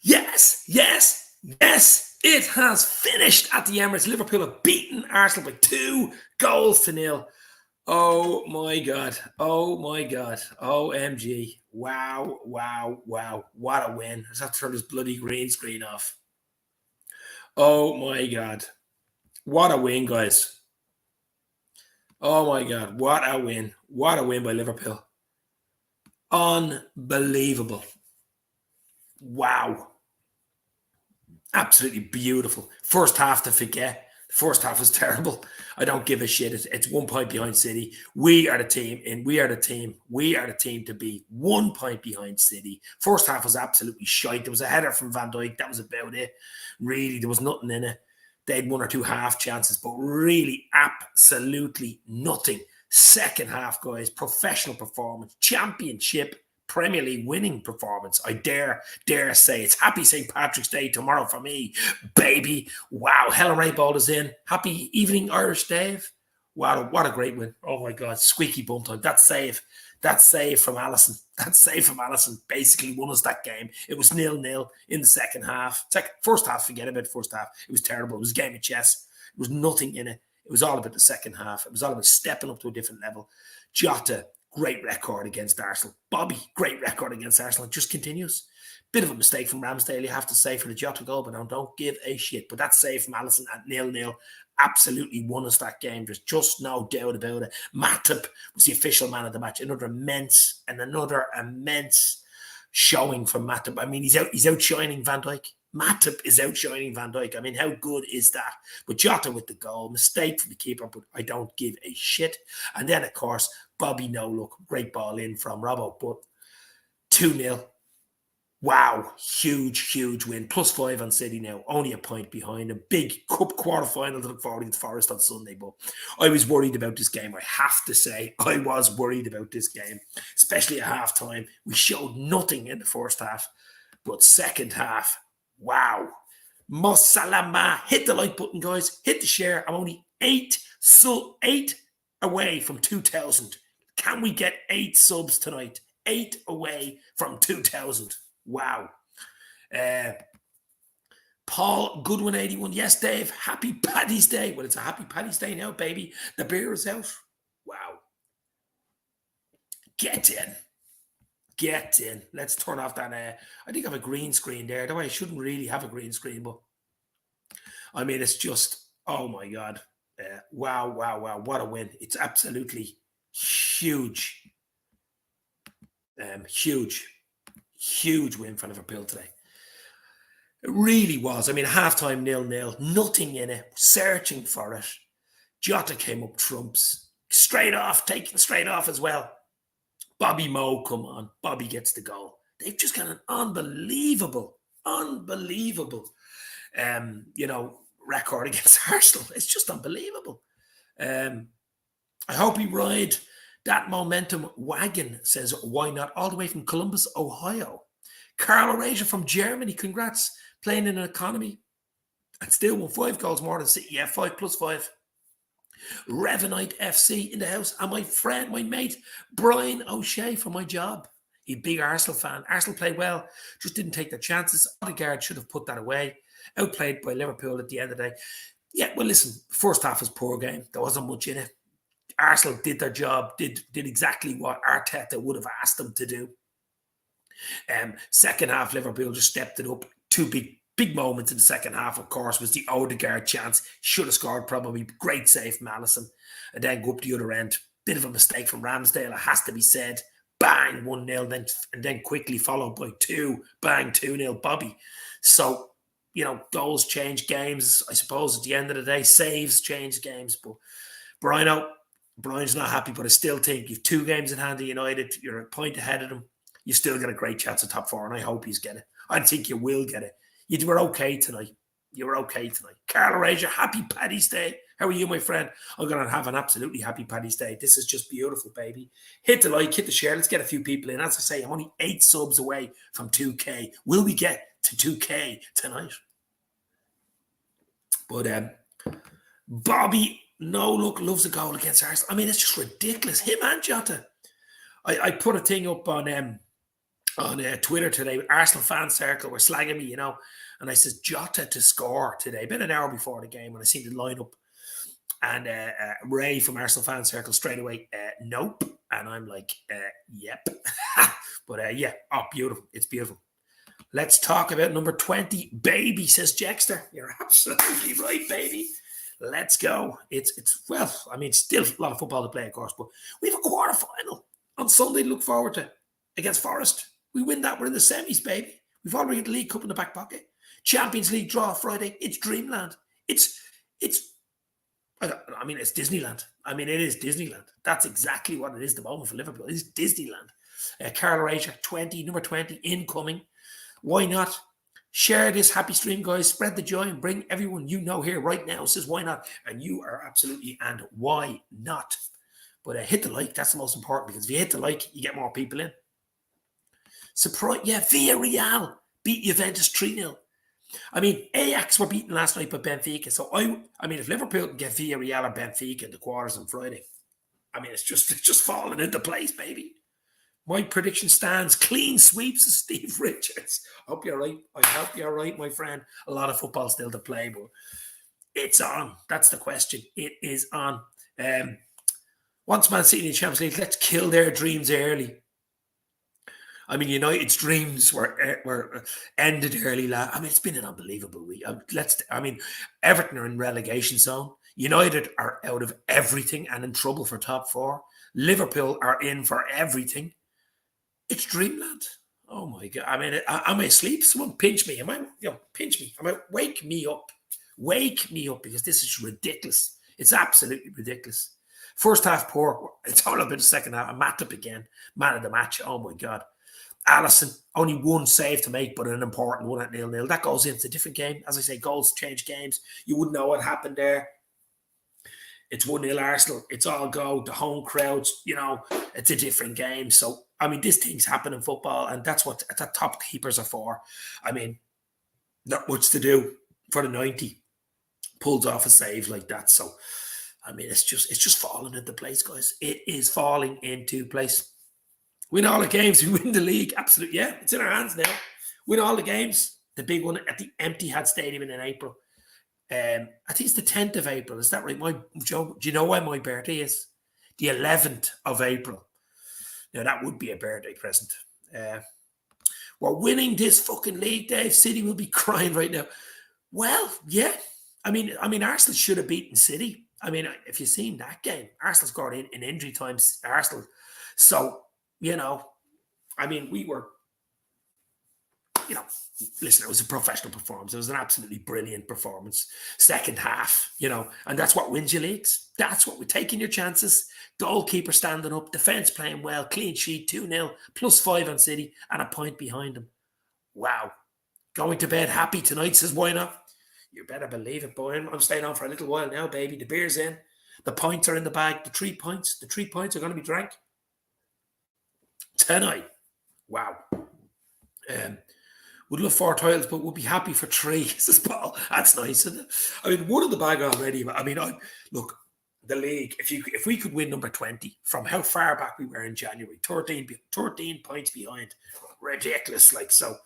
Yes, yes, yes. It has finished at the Emirates. Liverpool have beaten Arsenal by 2 goals to 0. Oh my God. Oh my God. OMG. Wow, wow, wow. What a win. I just have to turn this bloody green screen off. Oh my God. What a win, guys. Oh my God. What a win. What a win by Liverpool. Unbelievable. Wow. Absolutely beautiful. First half to forget. The first half was terrible. I don't give a shit. It's 1 point behind City. We are the team, and we are the team. We are the team to be 1 point behind City. First half was absolutely shite. There was a header from Van Dijk. That was about it. Really, there was nothing in it. They had 1 or 2 half chances, but really, absolutely nothing. Second half, guys, professional performance, championship Premier League winning performance. I dare say it's happy St. Patrick's Day tomorrow for me, baby. Wow, Helen Ray Ball is in. Happy evening, Irish Dave. Wow, what a great win. Oh my God, squeaky bum time. That save from Alisson. That save from Alisson basically won us that game. It was 0-0 in the second half. First half, forget about first half. It was terrible. It was a game of chess. There was nothing in it. It was all about the second half. It was all about stepping up to a different level. Jota, great record against Arsenal. Bobby, great record against Arsenal. It just continues. Bit of a mistake from Ramsdale, you have to say, for the Jota goal, but I don't give a shit. But that save from Alisson at 0-0 absolutely won us that game. There's just no doubt about it. Matip was the official man of the match. Another immense showing from Matip. I mean, he's outshining Van Dijk. Matip is outshining Van Dijk. I mean, how good is that? But Jota with the goal, mistake for the keeper, but I don't give a shit. And then, of course, Bobby no look, great ball in from Robbo, but 2-0. Wow, huge win. +5 on City now, only a point behind. A big cup quarter-final to look forward against Forest on Sunday, but I was worried about this game. I have to say, I was worried about this game, especially at half-time. We showed nothing in the first half, but second half, wow. Mosalama, hit the like button, guys. Hit the share. I'm only 8 away from 2,000. Can we get 8 subs tonight? 8 away from 2,000. Wow. Paul Goodwin 81. Yes, Dave. Happy Paddy's Day. Well, it's a happy Paddy's Day now, baby. The beer is out. Wow. Get in. Let's turn off that. I think I have a green screen there. Though I shouldn't really have a green screen, but I mean, it's just, oh my God. Wow. What a win. It's absolutely huge. Huge win for Liverpool today. It really was. I mean, halftime 0-0, nothing in it, searching for it. Jota came up trumps, taken straight off as well. Bobby Moe, come on. Bobby gets the goal. They've just got an unbelievable record against Arsenal. It's just unbelievable. I hope we ride that momentum wagon, says, why not? All the way from Columbus, Ohio. Carl Arasia from Germany, congrats. Playing in an economy and still won 5 goals more than City. Yeah, 5+5. Revenite FC in the house. And my friend, my mate, Brian O'Shea from my job. He's a big Arsenal fan. Arsenal played well, just didn't take their chances. Odegaard should have put that away. Outplayed by Liverpool at the end of the day. Yeah, well, listen, first half was poor game. There wasn't much in it. Arsenal did their job, did exactly what Arteta would have asked them to do. Second half, Liverpool just stepped it up. 2 big moments in the second half, of course, was the Odegaard chance. Should have scored probably. Great save from Alisson. And then go up the other end. Bit of a mistake from Ramsdale, it has to be said. Bang, 1-0, and then quickly followed by 2. Bang, 2-0, Bobby. So, goals change games, I suppose, at the end of the day. Saves change games. But Brian's not happy, but I still think you've 2 games in hand of United. You're a point ahead of them. You still get a great chance at top 4, and I hope he's get it. I think you will get it. You were okay tonight. Carl Arasia, happy Paddy's Day. How are you, my friend? I'm going to have an absolutely happy Paddy's Day. This is just beautiful, baby. Hit the like, hit the share. Let's get a few people in. As I say, I'm only 8 subs away from 2K. Will we get to 2K tonight? But Bobby, no look, loves a goal against Arsenal. I mean, it's just ridiculous. Him and Jota. I put a thing up on on Twitter today, Arsenal fan circle were slagging me, and I says Jota to score today, about an hour before the game, when I seen the lineup, and Ray from Arsenal fan circle straight away, nope, and I'm like, yep, but yeah, beautiful, it's beautiful. Let's talk about number 20, baby, says Jexter. You're absolutely right, baby. Let's go. It's well, I mean, still a lot of football to play, of course, but we have a quarter final on Sunday to look forward to against Forest. We win that, we're in the semis, baby. We've already got the League Cup in the back pocket. Champions League draw Friday. It's dreamland. It's Disneyland. I mean, it is Disneyland. That's exactly what it is at the moment for Liverpool. It's Disneyland. Carl Rager, 20, number 20, incoming. Why not? Share this happy stream, guys. Spread the joy and bring everyone you know here right now. Says why not? And you are absolutely, and why not? But hit the like. That's the most important, because if you hit the like, you get more people in. Surprise. Yeah, Villarreal beat Juventus 3-0. I mean, Ajax were beaten last night by Benfica. So I mean, if Liverpool can get Villarreal or Benfica in the quarters on Friday, I mean, it's just falling into place, baby. My prediction stands. Clean sweeps of Steve Richards. I hope you're right. I hope you're right, my friend. A lot of football still to play, but it's on. That's the question. It is on. Once Man City in the Champions League, let's kill their dreams early. I mean, United's dreams were ended early. I mean, it's been an unbelievable week. Everton are in relegation zone. United are out of everything and in trouble for top four. Liverpool are in for everything. It's dreamland. Oh my God. I mean, am I asleep? Someone pinch me. Pinch me. Wake me up. Wake me up, because this is ridiculous. It's absolutely ridiculous. First half poor. It's all about the second half. Matip again. Man of the match. Oh my God. Alisson, only one save to make, but an important one at 0-0. That goes into a different game. As I say, goals change games. You wouldn't know what happened there. It's 1-0 Arsenal. It's all go. The home crowds, it's a different game. So, I mean, these things happen in football, and that's what the top keepers are for. I mean, not much to do for the 90. Pulls off a save like that. So, I mean, it's just falling into place, guys. It is falling into place. Win all the games, we win the league. Absolutely, yeah. It's in our hands now. Win all the games. The big one at the Etihad Stadium in April. I think it's the 10th of April. Is that right? Joe, do you know when my birthday is? The 11th of April. Now, that would be a birthday present. We're winning this fucking league, Dave. City will be crying right now. Well, yeah. I mean, Arsenal should have beaten City. I mean, if you've seen that game, Arsenal scored in injury time. Arsenal. So, I mean, we were, listen, it was a professional performance. It was an absolutely brilliant performance. Second half, and that's what wins you leagues. That's what we're taking your chances. Goalkeeper standing up, defence playing well, clean sheet, 2-0, +5 on City, and a point behind them. Wow. Going to bed happy tonight, says why not? You better believe it, boy. I'm staying on for a little while now, baby. The beer's in. The points are in the bag. The 3 points. The 3 points are going to be drank tonight. Wow. Would love 4 titles, but would be happy for 3, says Paul. That's nice, isn't it? I mean, one in the bag already. I mean, look, the league, if we could win number 20 from how far back we were in January, 13 points behind. Ridiculous, like, so.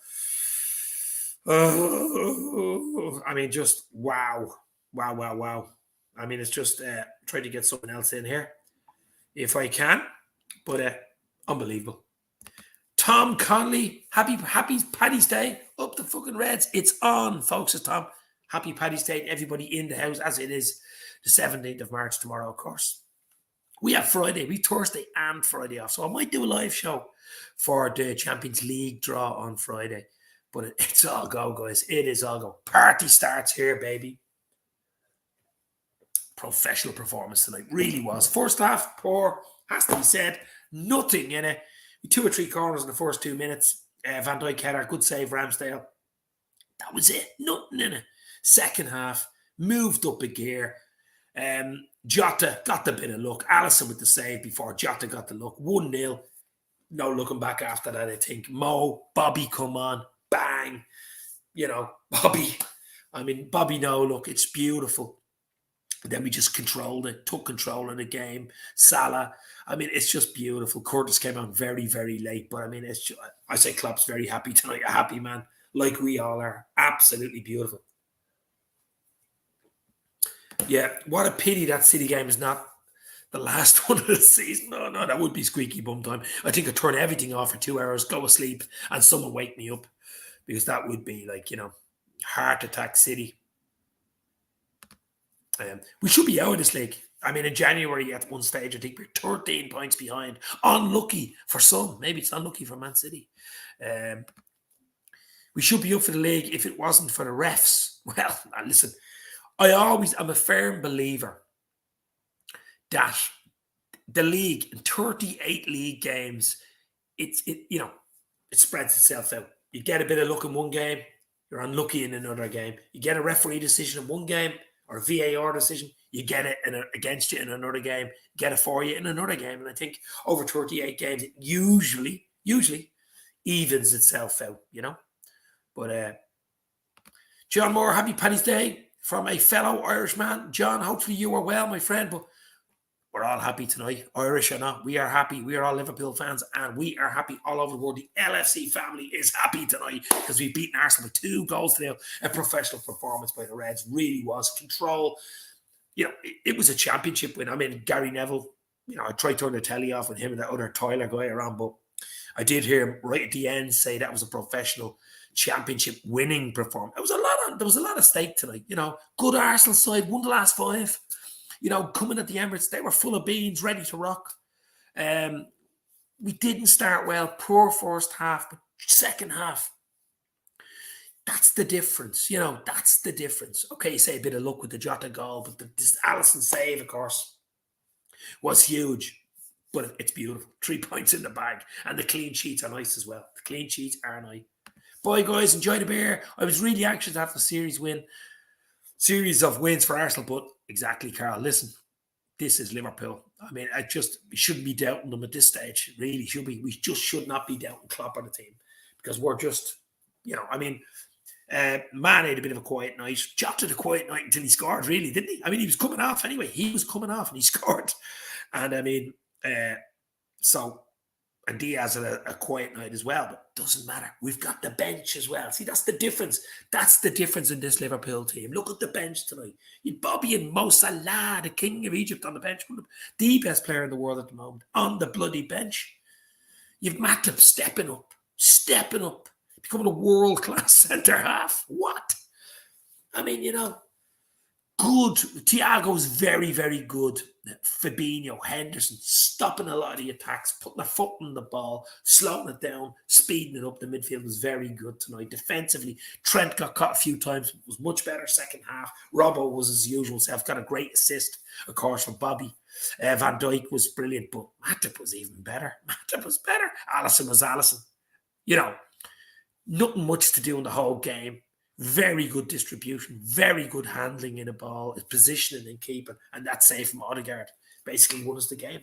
I mean, just wow. I mean, it's just try to get someone else in here if I can, but unbelievable. Tom Conley, happy Paddy's Day. Up the fucking Reds. It's on, folks. It's Tom. Happy Paddy's Day to everybody in the house, as it is the 17th of March tomorrow, of course. We have Friday. We Thursday and Friday off. So I might do a live show for the Champions League draw on Friday. But it's all go, guys. It is all go. Party starts here, baby. Professional performance tonight. Really was. First half, poor. Has to be said. Nothing in it. 2 or 3 corners in the first 2 minutes. Van Dijk header, good save, Ramsdale. That was it. Nothing in it. Second half, moved up a gear. Jota got the bit of luck. Alisson with the save before Jota got the luck. 1-0. No looking back after that, I think. Bobby come on. Bang. Bobby. I mean, Bobby, no, look, it's beautiful. And then we just controlled it, took control of the game. Salah, I mean, it's just beautiful. Curtis came on very, very late, but I mean, it's just, I say Klopp's very happy tonight, a happy man, like we all are. Absolutely beautiful. Yeah, what a pity that City game is not the last one of the season. No, that would be squeaky bum time. I think I'd turn everything off for 2 hours, go to sleep, and someone wake me up, because that would be like, heart attack City. We should be out of this league. I mean, in January at one stage, I think we're 13 points behind. Unlucky for some. Maybe it's unlucky for Man City. We should be up for the league if it wasn't for the refs. Well, listen, I'm a firm believer that the league, in 38 league games, it spreads itself out. You get a bit of luck in one game, you're unlucky in another game. You get a referee decision in one game, or a VAR decision, you get it against you in another game, get it for you in another game. And I think over 38 games, it usually evens itself out, But John Moore, happy Paddy's Day from a fellow Irishman. John, hopefully you are well, my friend, but we're all happy tonight, Irish or not. We are happy. We are all Liverpool fans, and we are happy all over the world. The LFC family is happy tonight because we've beaten Arsenal with 2 goals to 0. A professional performance by the Reds. Really was. Control. It was a championship win. I mean, Gary Neville, I tried to turn the telly off with him and that other Tyler guy around, but I did hear him right at the end say that was a professional championship winning performance. There was a lot of stake tonight. Good Arsenal side, won the last 5. Coming at the Emirates, they were full of beans, ready to rock. We didn't start well, poor first half, but second half, that's the difference. That's the difference. Okay, you say a bit of luck with the Jota goal, but this Alisson save, of course, was huge. But it's beautiful. 3 points in the bag. And the clean sheets are nice as well. The clean sheets are nice. Bye, guys. Enjoy the beer. I was really anxious to have the series of wins for Arsenal, but exactly, Carl. Listen, this is Liverpool. I mean, we shouldn't be doubting them at this stage. Really, should be. We just should not be doubting Klopp on the team, because we're just, Mane had a bit of a quiet night. Jota had a quiet night until he scored, really, didn't he? I mean, he was coming off anyway. He was coming off and he scored. And I mean, and Diaz had a quiet night as well, but it doesn't matter. We've got the bench as well. See, that's the difference. That's the difference in this Liverpool team. Look at the bench tonight. You Bobby and Mo Salah, the king of Egypt, on the bench. The best player in the world at the moment, on the bloody bench. You've Matip stepping up, becoming a world-class centre-half. What? I mean, good. Thiago's very, very good. Fabinho, Henderson, stopping a lot of the attacks, putting a foot on the ball, slowing it down, speeding it up. The midfield was very good tonight. Defensively, Trent got caught a few times, was much better second half. Robbo was his usual self, got a great assist, of course, from Bobby. Van Dijk was brilliant, but Matip was even better. Alisson was Alisson. Nothing much to do in the whole game. Very good distribution, very good handling in a ball, his positioning and keeping, and that save from Odegaard basically won us the game.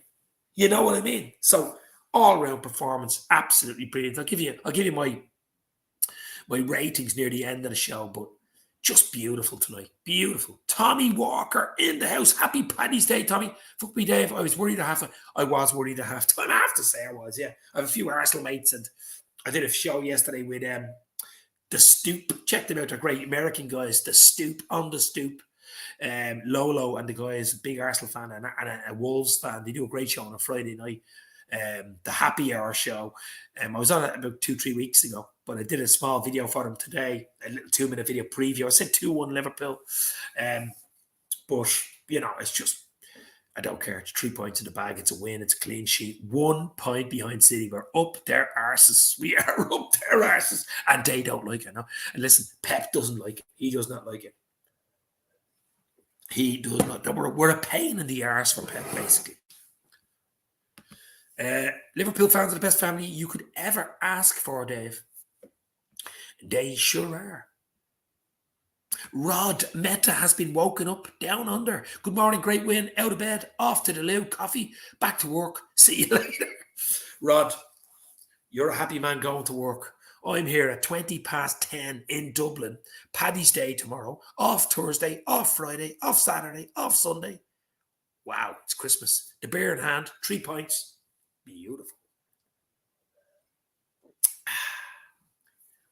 You know what I mean? So all-round performance, absolutely brilliant. I'll give you my ratings near the end of the show, but just beautiful tonight. Beautiful. Tommy Walker in the house. Happy Paddy's Day, Tommy. Fuck me, Dave. I was worried at half-time. I have to say I was, yeah. I have a few Arsenal mates, and I did a show yesterday with The Stoop. Check them out. They're great American guys. The Stoop, on the Stoop. Lolo and the guy is a big Arsenal fan and a Wolves fan. They do a great show on a Friday night. The Happy Hour show. I was on it about 2-3 weeks ago, but I did a small video for them today, a little 2-minute video preview. I said 2-1 Liverpool. But, it's just, I don't care. It's 3 points in the bag. It's a win. It's a clean sheet. 1 point behind City. We're up their arses. We are up their arses. And they don't like it. No? And listen, Pep doesn't like it. He does not like it. He does not. We're a pain in the arse for Pep, basically. Liverpool fans are the best family you could ever ask for, Dave. They sure are. Rod Meta has been woken up down under. Good morning, great win. Out of bed, off to the loo, coffee, back to work. See you later. Rod, you're a happy man going to work. I'm here at 10:20 in Dublin. Paddy's Day tomorrow. Off Thursday, off Friday, off Saturday, off Sunday. Wow, it's Christmas. The beer in hand, 3 pints. Beautiful.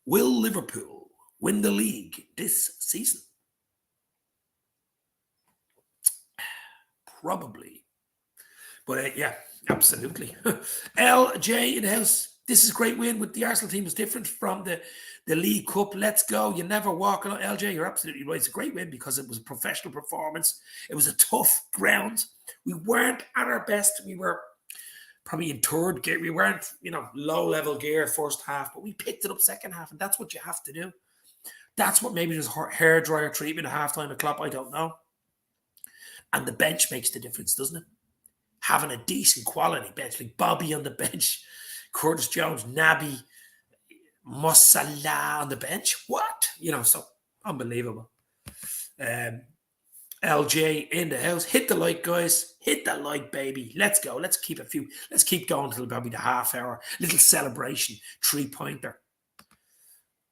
Will Liverpool win the league this season? Probably. But yeah, absolutely. LJ in the house. This is a great win with the Arsenal team. Is different from the League Cup. Let's go. You never walk on. LJ, you're absolutely right. It's a great win because it was a professional performance. It was a tough ground. We weren't at our best. We were probably in third gear. We weren't, low-level gear first half, but we picked it up second half, and that's what you have to do. That's what maybe there's hairdryer treatment at halftime at Klopp. I don't know. And the bench makes the difference, doesn't it? Having a decent quality bench, like Bobby on the bench, Curtis Jones, Naby, Mossala on the bench. What? So unbelievable. LJ in the house. Hit the like, guys. Hit the like, baby. Let's go. Let's keep going until probably the half hour. Little celebration. 3-pointer.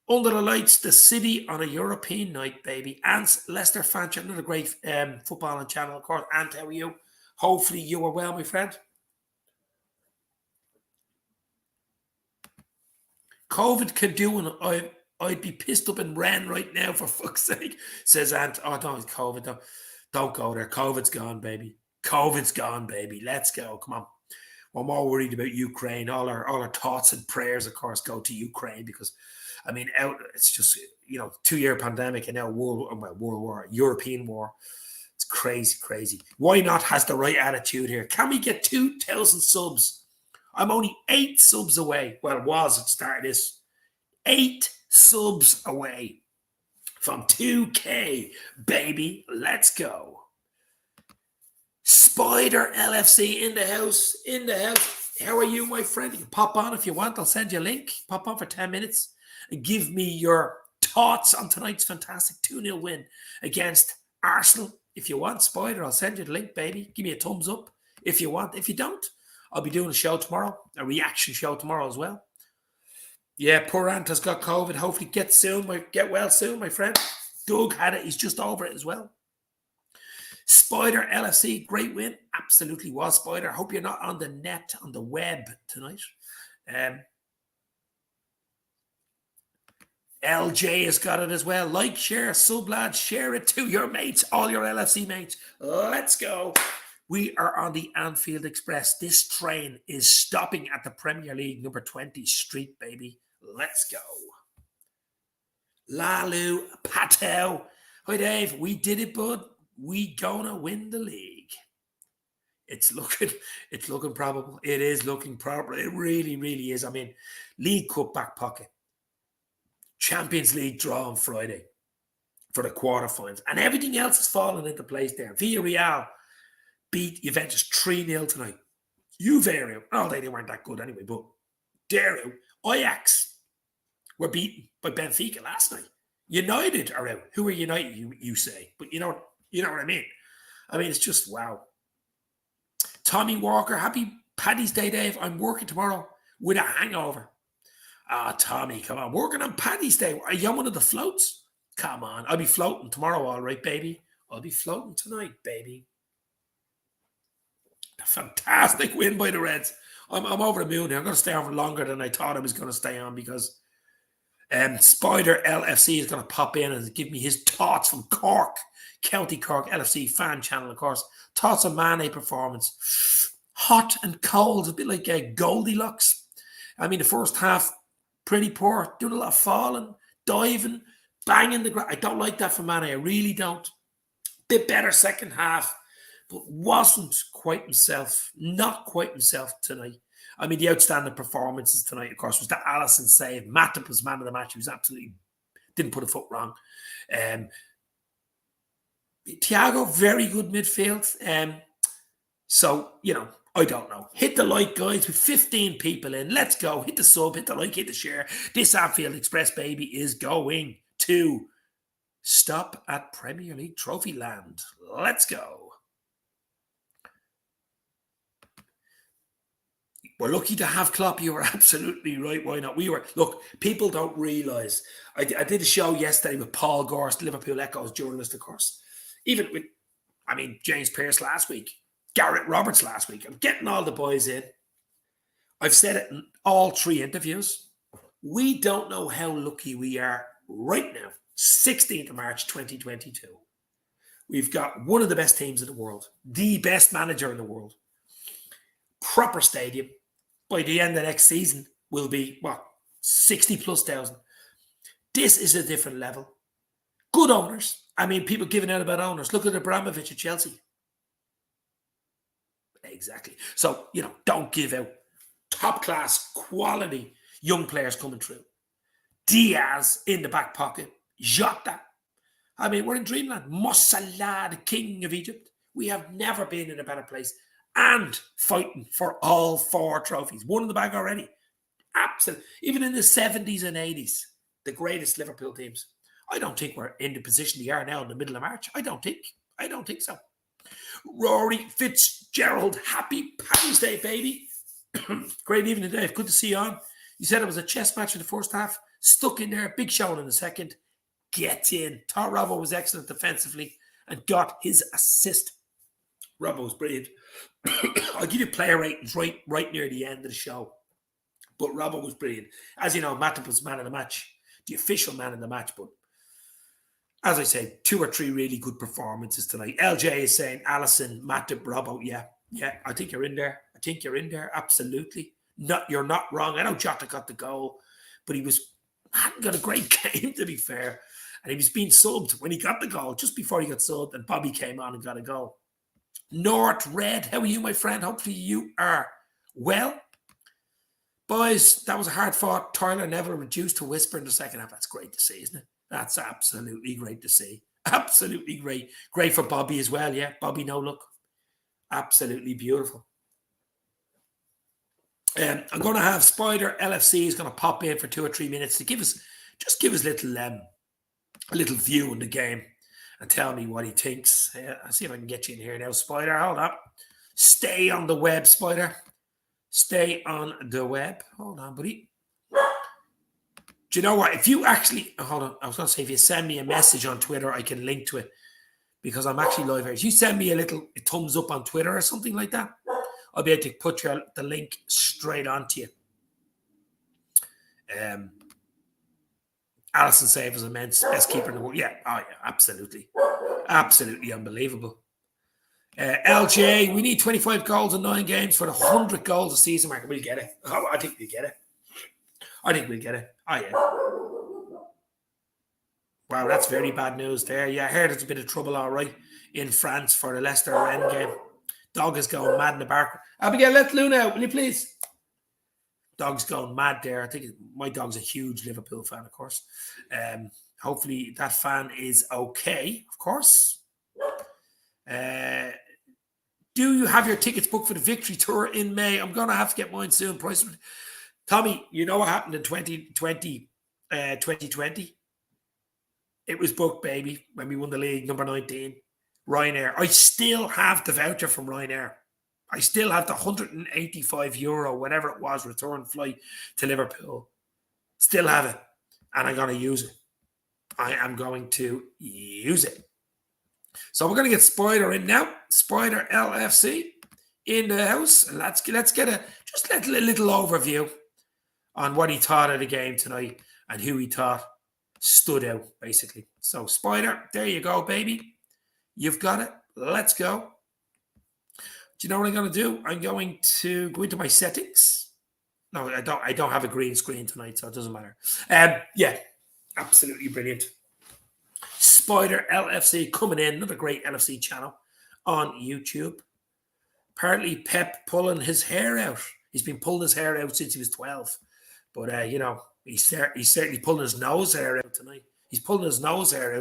Under the lights, the city on a European night, baby. Ant's Leicester fan channel, another great footballing channel, of course. Ant, how are you? Hopefully you are well, my friend. COVID can do, and I'd be pissed up in Ren right now, for fuck's sake, says Ant. Oh, don't COVID. Don't go there. COVID's gone, baby. COVID's gone, baby. Let's go. Come on. We're more worried about Ukraine. All our thoughts and prayers, of course, go to Ukraine because, it's just, 2-year pandemic and now World War, European war. It's crazy. Why not has the right attitude here? Can we get 2,000 subs? I'm only 8 subs away. Well, it was at the start of this. 8 subs away from 2K, baby. Let's go. Spider LFC in the house. How are you, my friend? You can pop on if you want. I'll send you a link. Pop on for 10 minutes and give me your thoughts on tonight's fantastic 2-0 win against Arsenal. If you want, Spider, I'll send you the link, baby. Give me a thumbs up if you want. If you don't, I'll be doing a show tomorrow, a reaction show tomorrow as well. Yeah, poor Ant has got COVID. Hopefully get well soon, my friend. Doug had it. He's just over it as well. Spider LFC, great win. Absolutely was, Spider. Hope you're not on the net, on the web tonight. LJ has got it as well. Like, share, sub, lads. Share it to your mates, all your LFC mates. Let's go. We are on the Anfield Express. This train is stopping at the Premier League, number 20 Street, baby. Let's go. Lalu Patel. Hi, Dave. We did it, bud. We gonna win the league. It's looking probable. It is looking probable. It really, really is. League Cup back pocket. Champions League draw on Friday for the quarterfinals. And everything else is falling into place there. Villarreal beat Juventus 3-0 tonight. Juve, they weren't that good anyway, but they're out. Ajax were beaten by Benfica last night. United are out. Who are United, you say? But you know what I mean? It's just wow. Tommy Walker, happy Paddy's Day, Dave. I'm working tomorrow with a hangover. Tommy, come on. Working on Paddy's Day. Are you on one of the floats? Come on. I'll be floating tomorrow, all right, baby. I'll be floating tonight, baby. A fantastic win by the Reds. I'm over the moon here. I'm going to stay on for longer than I thought I was going to stay on because Spider LFC is going to pop in and give me his thoughts from Cork, County Cork LFC fan channel, of course. Thoughts on Mane performance. Hot and cold, a bit like Goldilocks. The first half, pretty poor. Doing a lot of falling, diving, banging the ground. I don't like that for Mane. I really don't. Bit better second half, but wasn't quite himself. Not quite himself tonight. The outstanding performances tonight, of course, was that Alisson save. Matip was man of the match. He was absolutely, didn't put a foot wrong. Thiago, very good midfield. I don't know. Hit the like, guys, with 15 people in. Let's go. Hit the sub, hit the like, hit the share. This Anfield Express, baby, is going to stop at Premier League Trophy Land. Let's go. We're lucky to have Klopp. You were absolutely right. Why not? Look, people don't realise. I did a show yesterday with Paul Gorst, Liverpool Echoes journalist, of course. Even with, James Pearce last week, Garrett Roberts last week. I'm getting all the boys in. I've said it in all 3 interviews. We don't know how lucky we are right now, 16th of March 2022. We've got one of the best teams in the world, the best manager in the world, proper stadium. By the end of next season, will be, 60,000+. This is a different level. Good owners. People giving out about owners. Look at Abramovich at Chelsea. Exactly. So, don't give out top-class, quality young players coming through. Diaz in the back pocket. Jota. We're in dreamland. Mo Salah, the king of Egypt. We have never been in a better place. And fighting for all 4 trophies. One in the bag already. Absolutely. Even in the 70s and 80s, the greatest Liverpool teams. I don't think we're in the position we are now in the middle of March. I don't think so. Rory Fitzgerald, happy Paddy's Day, baby. Great evening, Dave. Good to see you on. You said it was a chess match in the first half. Stuck in there. Big showing in the second. Get in. Thought Robbo was excellent defensively and got his assist. Robbo was brilliant. I'll give you player ratings right near the end of the show. But Robbo was brilliant. As you know, Matip was man of the match. The official man of the match. But as I say, 2 or 3 really good performances tonight. LJ is saying Alisson, Matip, Robbo. Yeah, I think you're in there. Absolutely. You're not wrong. I know Jota got the goal, but he hadn't got a great game, to be fair. And he was being subbed when he got the goal, just before he got subbed, and Bobby came on and got a goal. North Red, how are you, my friend? Hopefully you are well. Boys, that was a hard fought. Tyler Neville reduced to whisper in the second half. That's great to see, isn't it? That's absolutely great to see. Absolutely great. Great for Bobby as well, yeah. Bobby, no look. Absolutely beautiful. I'm going to have Spider LFC is going to pop in for 2 or 3 minutes to give us a little view on the game and tell me what he thinks. I'll see if I can get you in here now, Spider. Hold up. Stay on the web, Spider. Stay on the web. Hold on, buddy. Do you know what? If you actually... Hold on. I was going to say, if you send me a message on Twitter, I can link to it because I'm actually live here. If you send me a thumbs up on Twitter or something like that, I'll be able to put the link straight onto you. Alisson save was immense. Best keeper in the world. Yeah. Oh, yeah. Absolutely. Absolutely unbelievable. LJ, we need 25 goals in 9 games for the 100 goals a season mark. We'll get it. Oh, I think we'll get it. Oh, yeah. Wow, that's very bad news there. Yeah, I heard there's a bit of trouble, all right, in France for the Leicester Rennes game. Dog is going mad in the back. Abigail, let Luna out, will you please? Dog's going mad there. I think my dog's a huge Liverpool fan, of course. Hopefully that fan is okay, of course. Do you have your tickets booked for the Victory Tour in May? I'm going to have to get mine soon. Tommy, you know what happened in 2020? It was booked, baby, when we won the league, number 19. Ryanair. I still have the voucher from Ryanair. I still have the €185, whatever it was, return flight to Liverpool. Still have it. And I'm going to use it. I am going to use it. So we're going to get Spider in now. Spider LFC in the house. And let's get a little overview on what he thought of the game tonight and who he thought stood out, basically. So Spider, there you go, baby. You've got it. Let's go. Do you know what I'm going to do? I'm going to go into my settings. No, I don't have a green screen tonight, so it doesn't matter. Yeah, absolutely brilliant. Spider LFC coming in, another great LFC channel on YouTube. Apparently, Pep pulling his hair out. He's been pulling his hair out since he was 12. But, he's certainly pulling his nose hair out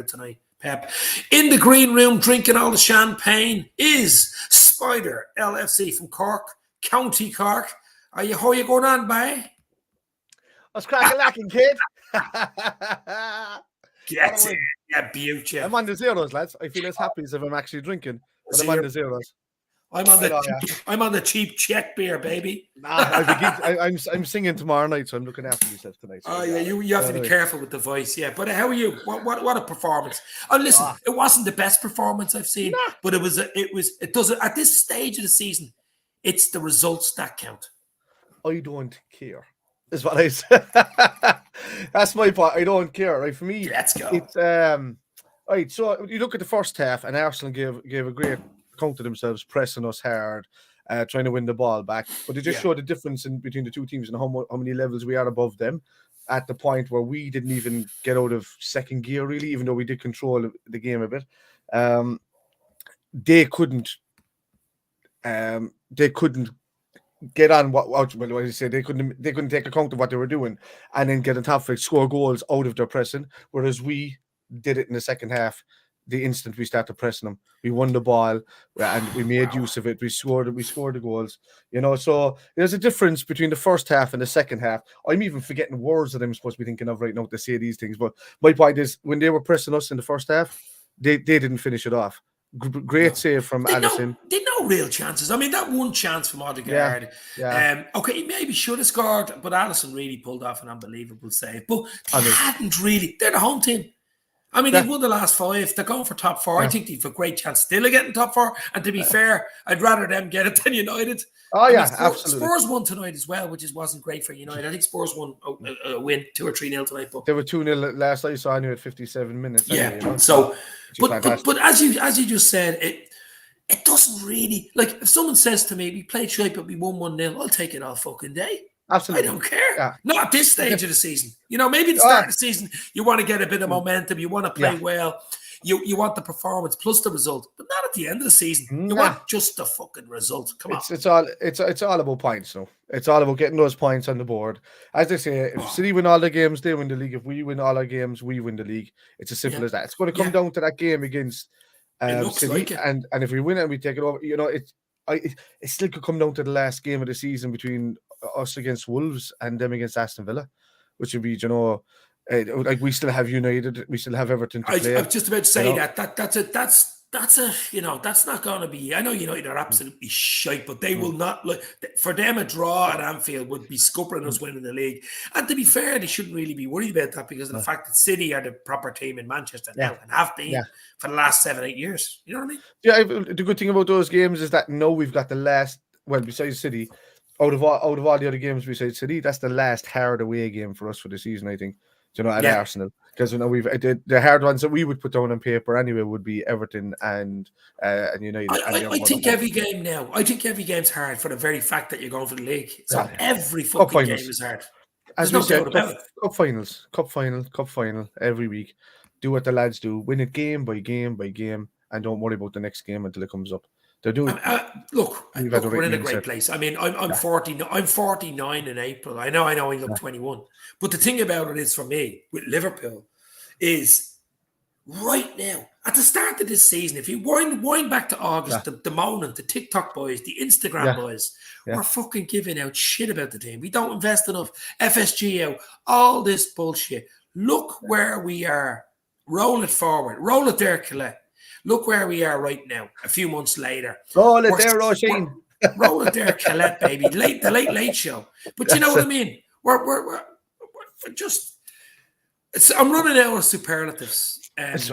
tonight. Pep. In the green room, drinking all the champagne, is Spider LFC from Cork, County Cork. How you going on, boy? What's cracking lacking, kid? Get it. Yeah, beauty. I'm on the zeros, lads. I feel as happy as if I'm actually drinking, but I'm on the zeros. I'm on the cheap Czech beer, baby. I'm singing tomorrow night, so I'm looking after myself tonight. So You have to be careful with the voice, yeah. But how are you? What a performance! And listen, it wasn't the best performance I've seen, but it does at this stage of the season. It's the results that count. I don't care. Is what I said. That's my point. I don't care. Right, for me, let's go. It's right. So you look at the first half, and Arsenal gave a great account of themselves, pressing us hard, trying to win the ball back. But they just showed the difference between the two teams and how many levels we are above them. At the point where we didn't even get out of second gear, really, even though we did control the game a bit, they couldn't get on what you say. They couldn't take account of what they were doing and then get on top of it, score goals out of their pressing. Whereas we did it in the second half. The instant we started pressing them, we won the ball and we made use of it. We scored the goals. So there's a difference between the first half and the second half. I'm even forgetting words that I'm supposed to be thinking of right now to say these things. But my point is, when they were pressing us in the first half, they didn't finish it off. Great save from Addison. Did no real chances. I mean, that one chance from Odegaard. Okay, he maybe should have scored, but Alisson really pulled off an unbelievable save. But they hadn't really. They're the home team. I mean, they've won the last 5. They're going for top 4. I think they've a great chance still of getting top 4. And to be fair, I'd rather them get it than United. Absolutely. Spurs won tonight as well, which wasn't great for United. I think Spurs won a win 2 or 3-0 tonight. But they were 2-0 last night, so I knew at 57 minutes. Yeah. Anyway, So, but as you just said, it doesn't really, like, if someone says to me, we played shape, but we won 1-0, I'll take it all fucking day. Absolutely. I don't care. Yeah. Not at this stage of the season. Maybe at the start of the season, you want to get a bit of momentum. You want to play well. You want the performance plus the result, but not at the end of the season. You want just the fucking result. Come on. It's all about points. So it's all about getting those points on the board. As they say, if City win all the games, they win the league. If we win all our games, we win the league. It's as simple as that. It's going to come down to that game against City, like and if we win it and we take it over, it still could come down to the last game of the season between us against Wolves and them against Aston Villa, which would be, like, we still have United, we still have Everton to play. I was just about to say that's not going to be. I know United are absolutely shite, but they will not. Look, for them, a draw at Anfield would be scuppering us winning the league. And to be fair, they shouldn't really be worried about that because of the fact that City are the proper team in Manchester now and have been for the last 7-8 years. You know what I mean? Yeah. The good thing about those games is that now we've got the last. Well, besides City, out of all the other games besides City, that's the last hard away game for us for the season, I think. At Arsenal, because we've the hard ones that we would put down on paper anyway would be Everton and United. I think every game now. I think every game's hard for the very fact that you're going for the league. So every fucking game is hard. As we said, cup final every week. Do what the lads do. Win it game by game by game, and don't worry about the next game until it comes up. They're doing. Look, we're in a great place. I mean, I'm 40. I'm 49 in April. I know. I look 21. But the thing about it is, for me, with Liverpool, is right now at the start of this season. If you wind back to August, the moment, the TikTok boys, the Instagram boys, we're fucking giving out shit about the team. We don't invest enough. FSG out, all this bullshit. Look where we are. Roll it forward. Roll it there, Colette. Look where we are right now, a few months later. Roll it there, Roisin. Roll it there, Colette, baby. The late show. But you know what I mean? We're just. I'm running out of superlatives. It's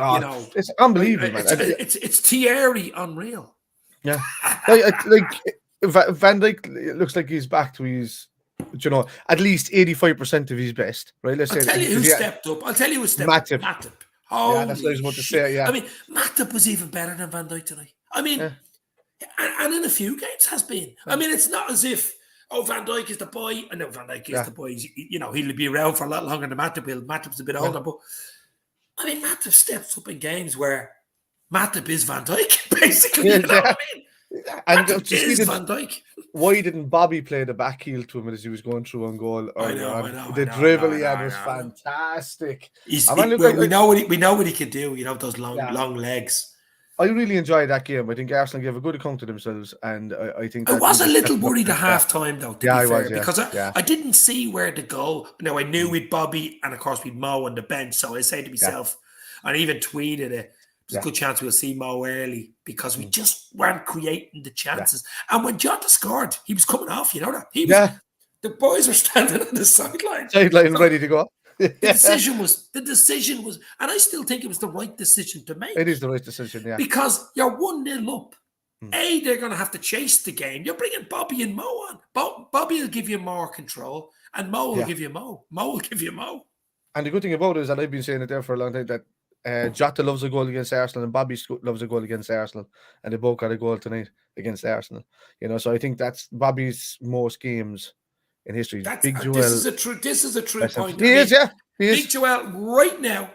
unbelievable, man. It's Thierry unreal. Yeah. like Van Dijk looks like he's back to his, at least 85% of his best, right? I'll tell you who stepped up. Matip. That's what I was about to say. Yeah, I mean, Matip was even better than Van Dijk tonight. I mean, and in a few games has been. I mean, it's not as if Van Dijk is the boy. I know Van Dijk is the boy. He'll be around for a lot longer than Matip will. Matip's a bit older, but I mean, Matip steps up in games where Matip is Van Dijk, basically. You know what I mean? And is Van Dijk. Why didn't Bobby play the back heel to him as he was going through on goal? I know. The dribble he had was fantastic. We know what he can do. Those long legs. I really enjoyed that game. I think Arsenal gave a good account of themselves, and I think I was a little worried at half time though. Because I didn't see where to go. Now I knew we'd Bobby, and of course we'd Mo on the bench. So I say to myself, and I even tweeted it. there's a good chance we'll see Mo early because we just weren't creating the chances. And when Jota scored, he was coming off, you know that? He was, the boys were standing on the sideline. Ready to go. The decision was, and I still think it was the right decision to make. It is the right decision, yeah. Because you're 1-0 up. They're going to have to chase the game. You're bringing Bobby and Mo on. Bobby will give you more control, and Mo will give you Mo. Mo will give you Mo. And the good thing about it is, and I've been saying it there for a long time, that Jota loves a goal against Arsenal and Bobby loves a goal against Arsenal, and they both got a goal tonight against Arsenal. You know, so I think that's Bobby's most games in history. Big Joel. This is a true point. He is. Big Joel, right now,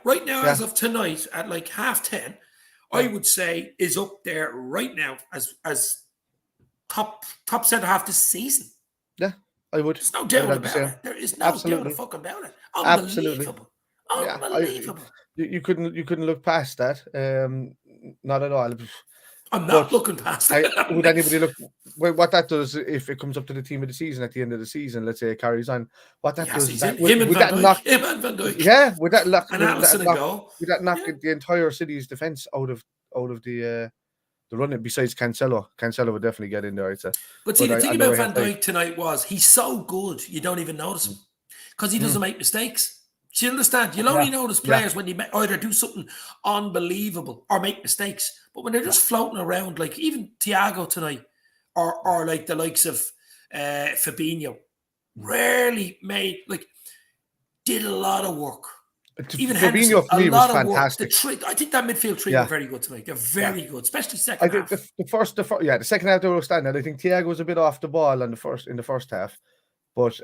as of tonight at like 10:30, I would say is up there right now as top centre half this season. Yeah, I would. There's no doubt about it. There is no doubt fucking about it. Unbelievable. Unbelievable. You couldn't look past that. Not at all. I'm not looking past that. Would anybody look? Well, what that does, if it comes up to the team of the season at the end of the season, let's say it carries on, what that does is that him and Van Dijk. Yeah, would that knock the entire City's defence out of the run? Besides Cancelo would definitely get in there, I'd say. But see, the thing about Van Dijk tonight was he's so good you don't even notice him because he doesn't make mistakes. Do you understand? You'll only notice players when they either do something unbelievable or make mistakes. But when they're just floating around, like even Thiago tonight, or like the likes of Fabinho, rarely did a lot of work. Even Fabinho for me was fantastic. I think that midfield three were very good tonight. They're very good, especially second half. I think the second half they were standing. I think Thiago was a bit off the ball in the first half. But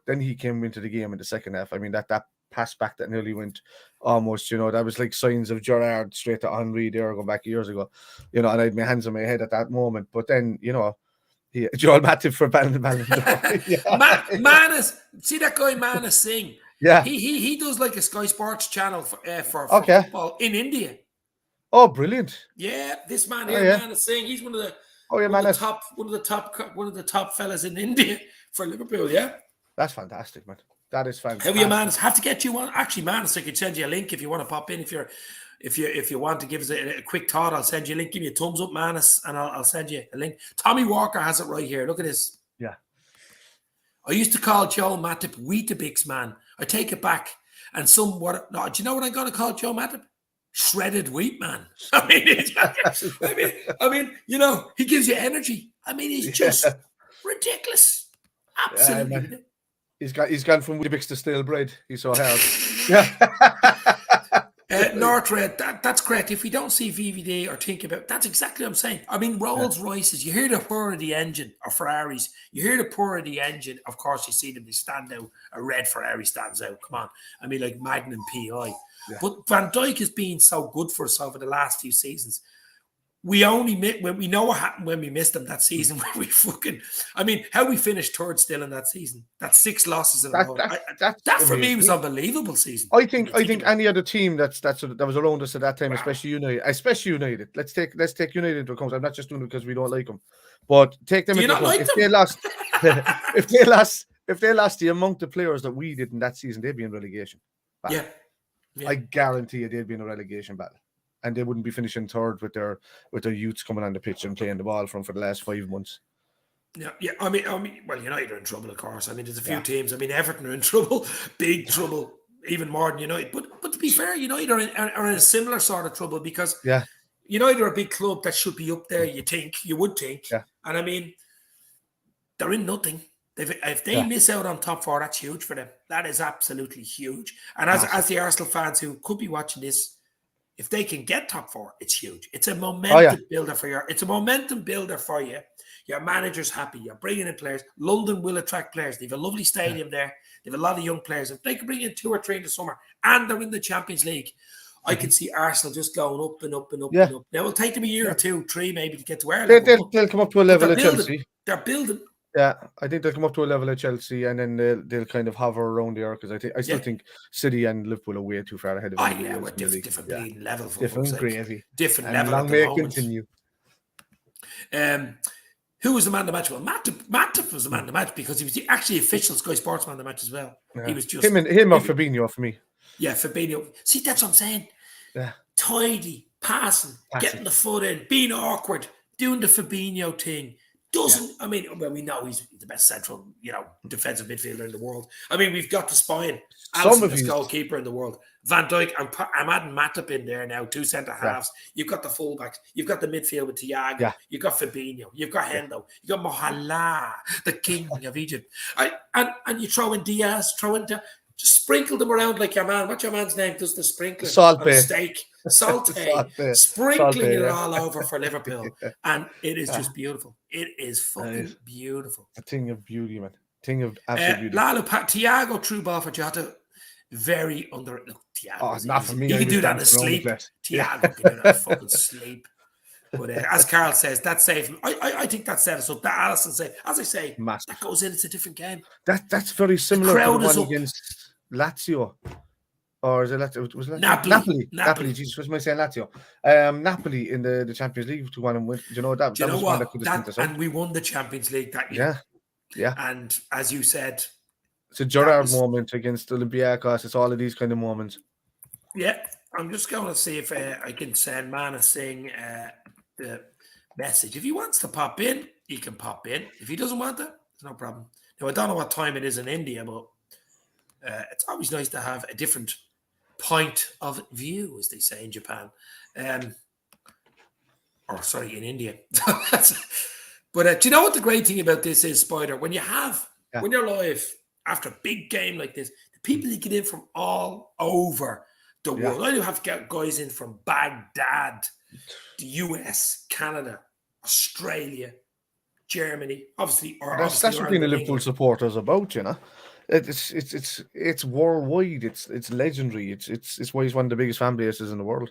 then he came into the game in the second half. I mean, that pass back that nearly went almost, you know, that was like signs of Gerrard straight to Henry there going back years ago, you know, and I had my hands on my head at that moment. But then, you know, Joel Matip for Ballon Manas, see that guy Manas Singh? Yeah. He does like a Sky Sports channel for football in India. Oh, brilliant. Yeah, this man here, Manas Singh, he's one of the top fellas in India for Liverpool, yeah. That's fantastic, man. That is fantastic. How are you, Manas? Have to get you on. Actually, Manas, I could send you a link if you want to pop in. If you want to give us a quick thought, I'll send you a link. Give me a thumbs up, Manas, and I'll send you a link. Tommy Walker has it right here. Look at this. Yeah. I used to call Joe Matip Weetabix man. I take it back. And do you know what I'm going to call Joe Matip? Shredded wheat man. I mean, you know, he gives you energy. I mean, he's just ridiculous. Absolutely. He's gone from Weetabix to stale bread. He's so hard. Northred, that's correct. If we don't see VVD or think about, that's exactly what I'm saying. I mean, Rolls Royces, you hear the purr of the engine, or Ferraris, you hear the purr of the engine. Of course, you see them, they stand out. A red Ferrari stands out. Come on. I mean, like Magnum PI. Yeah. But Van Dijk has been so good for us over the last few seasons. We know what happened when we missed them that season. When we how we finished third still in that season. That's 6 losses in a row. That for me was unbelievable season. I think any other team that was around us at that time, especially United. Let's take United into account. I'm not just doing it because we don't like them, but take them into account. Like if they lost, if they lost the amount of players that we did in that season, they'd be in relegation battle. Yeah. I guarantee you they'd be in a relegation battle. And they wouldn't be finishing third with their youths coming on the pitch and playing the ball for the last 5 months. Yeah. I mean, well, United are in trouble, of course. I mean, there's a few teams. I mean, Everton are in trouble, big trouble, even more than United. But to be fair, United are in a similar sort of trouble because United are a big club that should be up there. You would think, and I mean, they're in nothing. If they miss out on top 4, that's huge for them. That is absolutely huge. And as the Arsenal fans who could be watching this, if they can get top 4, it's huge. It's a momentum builder for you. It's a momentum builder for you. Your manager's happy. You're bringing in players. London will attract players. They have a lovely stadium there. They have a lot of young players. If they can bring in 2 or 3 in the summer and they're in the Champions League, I can see Arsenal just going up and up and up and up. Now, it'll take them a year or 2, 3 maybe to get to where they'll come up to a level of Chelsea. They're building. Yeah, I think they'll come up to a level of Chelsea and then they'll kind of hover around there because I still think City and Liverpool are way too far ahead of them. We're different bleeding level. Different gravy. Different and level long at may the moment. Continue. Who was the man of the match? Well, Matip was the man of the match because he was the actually official Sky Sports man of the match as well. Yeah. He was just him or Fabinho for me. Yeah, Fabinho. See, that's what I'm saying. Yeah. tidy, passing, getting the foot in, being awkward, doing the Fabinho thing. I mean, well, we know he's the best central, defensive midfielder in the world. I mean, we've got the spine. Alisson, best goalkeeper in the world. Van Dijk, I'm adding Matip in there now, 2 centre halves. You've got the fullbacks. You've got the midfield with Thiago. Yeah. You've got Fabinho. You've got Hendo. You've got Mohamed, the king of Egypt. And you throw in Diaz, just sprinkle them around like your man. What's your man's name? Does the sprinkling Salt on a steak? Saute. Sprinkling it all over for Liverpool. And it is just beautiful. It is fucking beautiful. A thing of beauty, man. Thing of absolute beauty. Thiago threw ball for Jota. Very under. Look, Thiago. Not for me. You can do that in sleep. Thiago can do that in fucking sleep. But as Carl says, that saved him. I think that set us up. That Alisson save, as I say, that goes in. It's a different game. That's very similar to the one against Lazio. Or is it Lazio? Was it Napoli? Napoli. Jesus, what am I saying? Lazio. Napoli in the Champions League to one and win. Do you know that? Do you know what? And we won the Champions League that year. Yeah. And as you said, it's a Gerrard moment against Olympiacos. It's all of these kind of moments. Yeah, I'm just going to see if I can send Mana Singh the message. If he wants to pop in, he can pop in. If he doesn't want it, there's no problem. Now, I don't know what time it is in India, but it's always nice to have a different point of view, as they say in Japan. In India. But do you know what the great thing about this is, Spider? When you're live after a big game like this, the people that get in from all over the world. I do have guys in from Baghdad, the US, Canada, Australia, Germany, obviously. That's what being a Liverpool supporter is about, you know. It's worldwide. It's legendary. It's why he's one of the biggest fan bases in the world.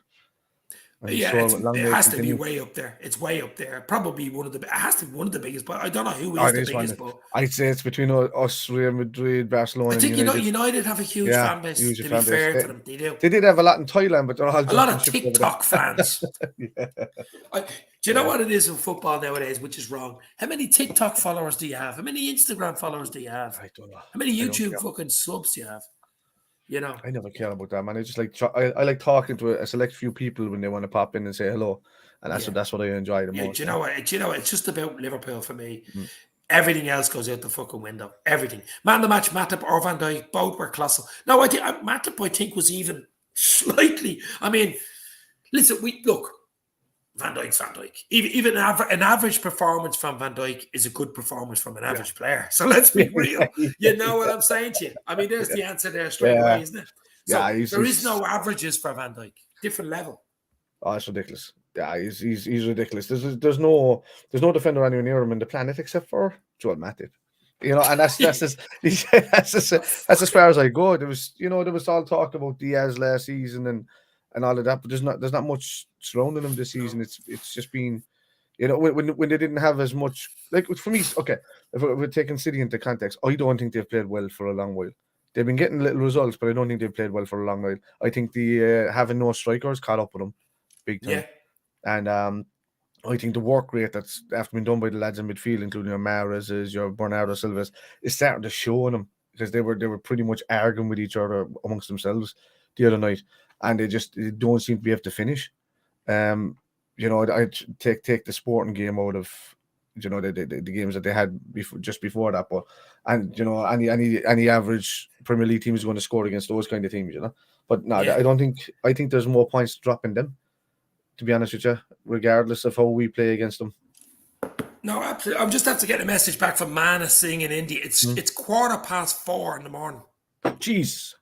Yeah, it has to be way up there. It's way up there. Probably it has to be one of the biggest, but I don't know who is the biggest. But I'd say it's between us, Real Madrid, Barcelona. I think United have a huge fan base. To be fair to them, they do. They did have a lot in Thailand, but they're all a lot of TikTok fans. Do you know what it is in football nowadays, which is wrong? How many TikTok followers do you have? How many Instagram followers do you have? I don't know. How many YouTube fucking subs do you have? You know, I never care about that, man. I just like I like talking to a select few people when they want to pop in and say hello, and that's what I enjoy the most. Do you know what? It's just about Liverpool for me. Everything else goes out the fucking window. Everything. Man, the match, Matip or Van Dijk, both were colossal. No, I think Matip, I think, was even slightly. I mean, listen, Van Dijk's Van Dijk. Even an average performance from Van Dijk is a good performance from an average player. So let's be real. You know what I'm saying to you? I mean, there's the answer there straight away, isn't it? So there is no averages for Van Dijk. Different level. Oh, it's ridiculous. Yeah, he's ridiculous. There's no defender anywhere near him in the planet except for Joel Matip. You know, and that's as far as I go. There was all talk about Diaz last season and all of that, but there's not much surrounding them this season. It's just been, you know, when they didn't have as much, like for me. Okay, if we're taking City into context, I don't think they've played well for a long while. They've been getting little results, but I don't think they've played well for a long while. I think the having no strikers caught up with them big time, and I think the work rate that's after been done by the lads in midfield, including your Mahrez, your Bernardo Silva's, is starting to show on them, because they were pretty much arguing with each other amongst themselves the other night. And they don't seem to be able to finish. You know, I take the sporting game out of, you know, the games that they had before that. But and you know, any average Premier League team is going to score against those kind of teams, you know. But no, I think there's more points to drop in them, to be honest with you, regardless of how we play against them. No, absolutely. I'm just have to get a message back from Mana Singh in India. It's 4:15 in the morning. Jeez.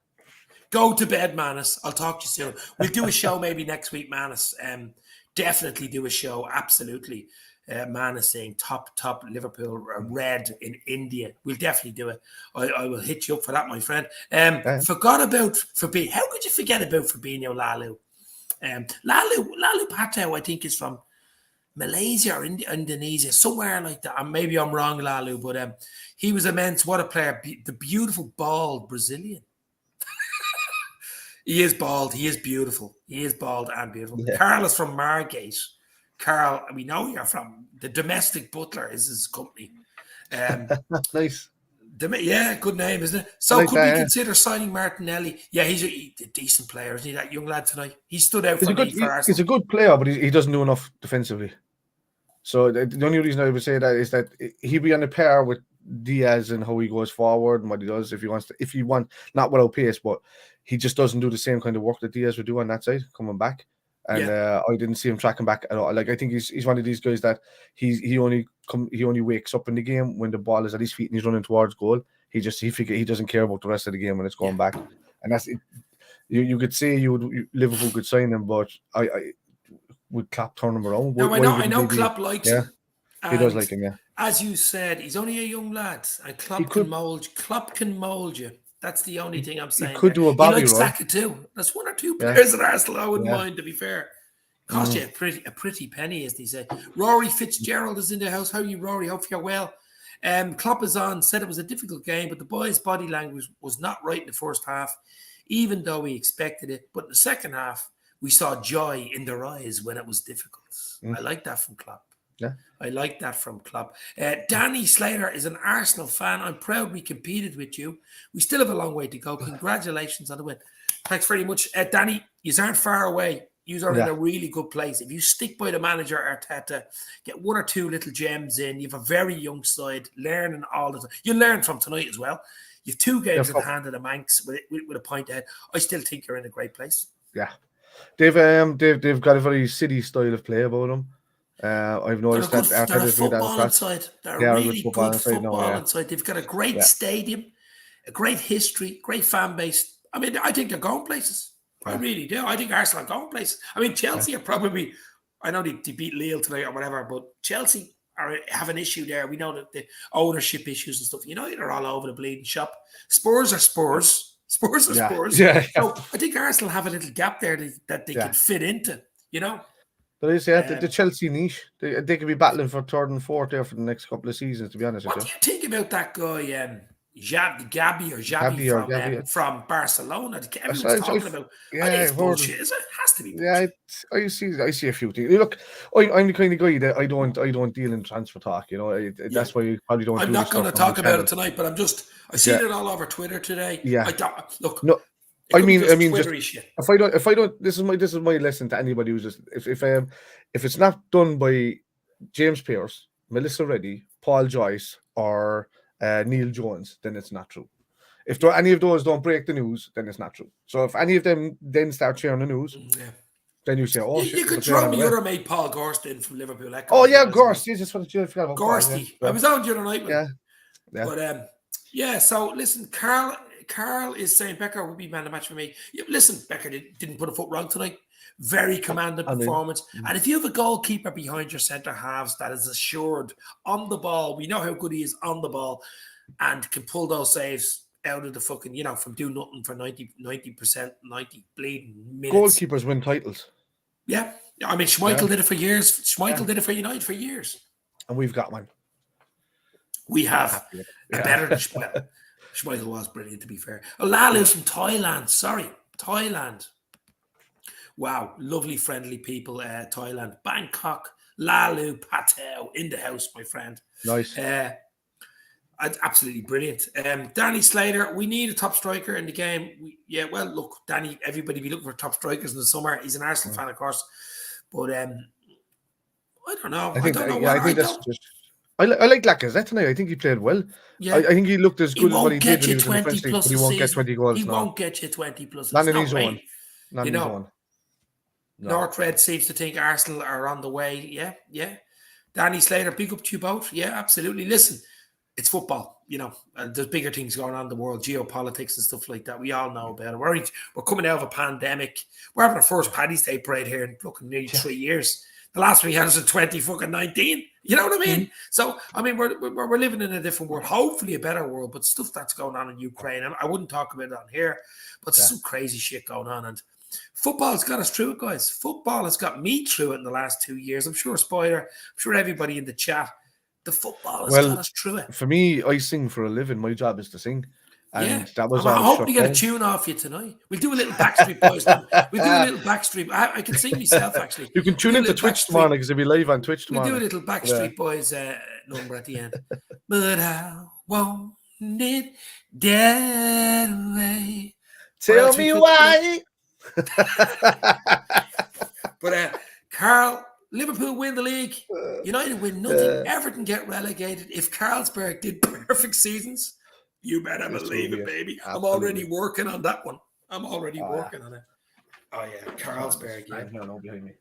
Go to bed, Manus. I'll talk to you soon. We'll do a show maybe next week, Manus. Definitely do a show. Absolutely. Manus saying top Liverpool red in India. We'll definitely do it. I will hit you up for that, my friend. Forgot about Fabinho. How could you forget about Fabinho Lalu? Lalu Patau, I think, is from Malaysia or Indonesia, somewhere like that. Maybe I'm wrong, Lalu, but he was immense. What a player. The beautiful, bald Brazilian. He is bald. He is beautiful. He is bald and beautiful. Yeah. Carl is from Margate. Carl, we know you're from the Domestic Butler is his company. Nice. Yeah, good name, isn't it? I So like could that. we Yeah. consider signing Martinelli? Yeah, he's a decent player, isn't he? That young lad tonight. He stood out He's for a good. me for He's Arsenal. a good player, but he doesn't do enough defensively. So the only reason I would say that is that he'd be on a pair with Diaz and how he goes forward and what he does if he wants to. If he want, not without pace, but he just doesn't do the same kind of work that Diaz would do on that side coming back. And I didn't see him tracking back at all. Like I think he's one of these guys that he only wakes up in the game when the ball is at his feet and he's running towards goal. He doesn't care about the rest of the game when it's going back. And that's it. You could say Liverpool could sign him, but I would Klopp turn him around? No, I know Klopp likes him. He does like him, yeah. As you said, he's only a young lad, and Klopp can mold you. That's the only thing I'm saying. He could do a Bobby He likes Roy. Saka too. That's one or two players at Arsenal I wouldn't mind, to be fair. Cost you a pretty penny, as they say. Rory Fitzgerald is in the house. How are you, Rory? Hope you're well. Klopp is on, said it was a difficult game, but the boys' body language was not right in the first half, even though we expected it. But in the second half, we saw joy in their eyes when it was difficult. I like that from Klopp. Yeah, I like that from Klopp. Danny Slater is an Arsenal fan. I'm proud we competed with you. We still have a long way to go. Congratulations on the win. Thanks very much. Danny, you aren't far away. You are in a really good place. If you stick by the manager, Arteta, get one or two little gems in. You have a very young side, learning all the time. You learn from tonight as well. You have 2 games in the hand of the Manx with a point ahead. I still think you're in a great place. Yeah. They've got a very City style of play about them. I've noticed that they're a football inside. They're a really good football inside. They've got a great stadium, a great history, great fan base. I mean, I think they're going places. I really do. I think Arsenal are going places. I mean, Chelsea are probably, I know they beat Lille tonight or whatever, but Chelsea have an issue there. We know that the ownership issues and stuff. They're all over the bleeding shop. Spurs are Spurs. Spurs are Spurs. Yeah. So I think Arsenal have a little gap there that they can fit into, There is the Chelsea niche. They could be battling for third and fourth there for the next couple of seasons, to be honest with you. What do you think about that guy, Gabi from Barcelona? Everyone's talking about. I think it's bullshit. Is it? It has to be bullshit. Yeah, I see a few things. Look, I'm the kind of guy that I don't deal in transfer talk. That's why you probably don't. I'm not going to talk about it tonight, but I seen it all over Twitter today. Yeah. I mean, if I don't, this is my lesson to anybody who's just if it's not done by James Pearce, Melissa Reddy, Paul Joyce, or Neil Jones, then it's not true. If any of those don't break the news, then it's not true. So if any of them then start sharing the news, then you say, "Oh, shit." You could throw me other mate Paul Gorst in from Liverpool Echo. Oh yeah, Gorst. Jesus, what did you forget about Gorsty? I was on the other night. Yeah. But So listen, Carl is saying Becker would be man of the match for me. Listen, Becker didn't put a foot wrong tonight. Very commanding performance. And if you have a goalkeeper behind your centre halves that is assured on the ball, we know how good he is on the ball, and can pull those saves out of the fucking, from doing nothing for 90%, 90 bleeding minutes. Goalkeepers win titles. Yeah. I mean, Schmeichel did it for years. Schmeichel did it for United for years. And we've got one. We have a better than Schmeichel. Schmeichel was brilliant, to be fair. Lalu's from Thailand. Sorry, Thailand. Wow, lovely, friendly people. Thailand, Bangkok, Lalu Patel in the house, my friend. Nice. Absolutely brilliant. Danny Slater, we need a top striker in the game. Look, Danny, everybody be looking for top strikers in the summer. He's an Arsenal fan, of course, but I don't know. I like Lacazette tonight. I think he played well. Yeah. I think he looked as good as what he did when he was in the French league, but he won't get 20 goals. He won't get you 20 plus. Not in his own. Not in his own. North Red seems to think Arsenal are on the way. Yeah. Danny Slater, big up to you both. Yeah, absolutely. Listen, it's football. There's bigger things going on in the world, geopolitics and stuff like that. We all know about it. We're coming out of a pandemic. We're having our first Paddy's Day parade here in nearly 3 years. The last we had was in 2019. You know what I mean? So, I mean, we're living in a different world, hopefully a better world, but stuff that's going on in Ukraine, I wouldn't talk about it on here, but there's some crazy shit going on, and football has got us through it, guys. Football has got me through it in the last 2 years. I'm sure Spider, I'm sure everybody in the chat, the football has got us through it. For me, I sing for a living. My job is to sing. And that was I hope we get a tune off you tonight. We'll do a little Backstreet Boys. We'll do a little Backstreet. I can sing myself, actually. You can tune into Twitch tomorrow because it'll be live on Twitch tomorrow. We'll do a little Backstreet Boys number at the end. But I won't it that way. Tell me why. But Carl, Liverpool win the league. United win nothing. Everton get relegated. If Carlsberg did perfect seasons, you better believe it, baby. Absolutely. I'm already working on that one. I'm already working on it. Oh yeah, Carlsberg. Yeah. No, behind me.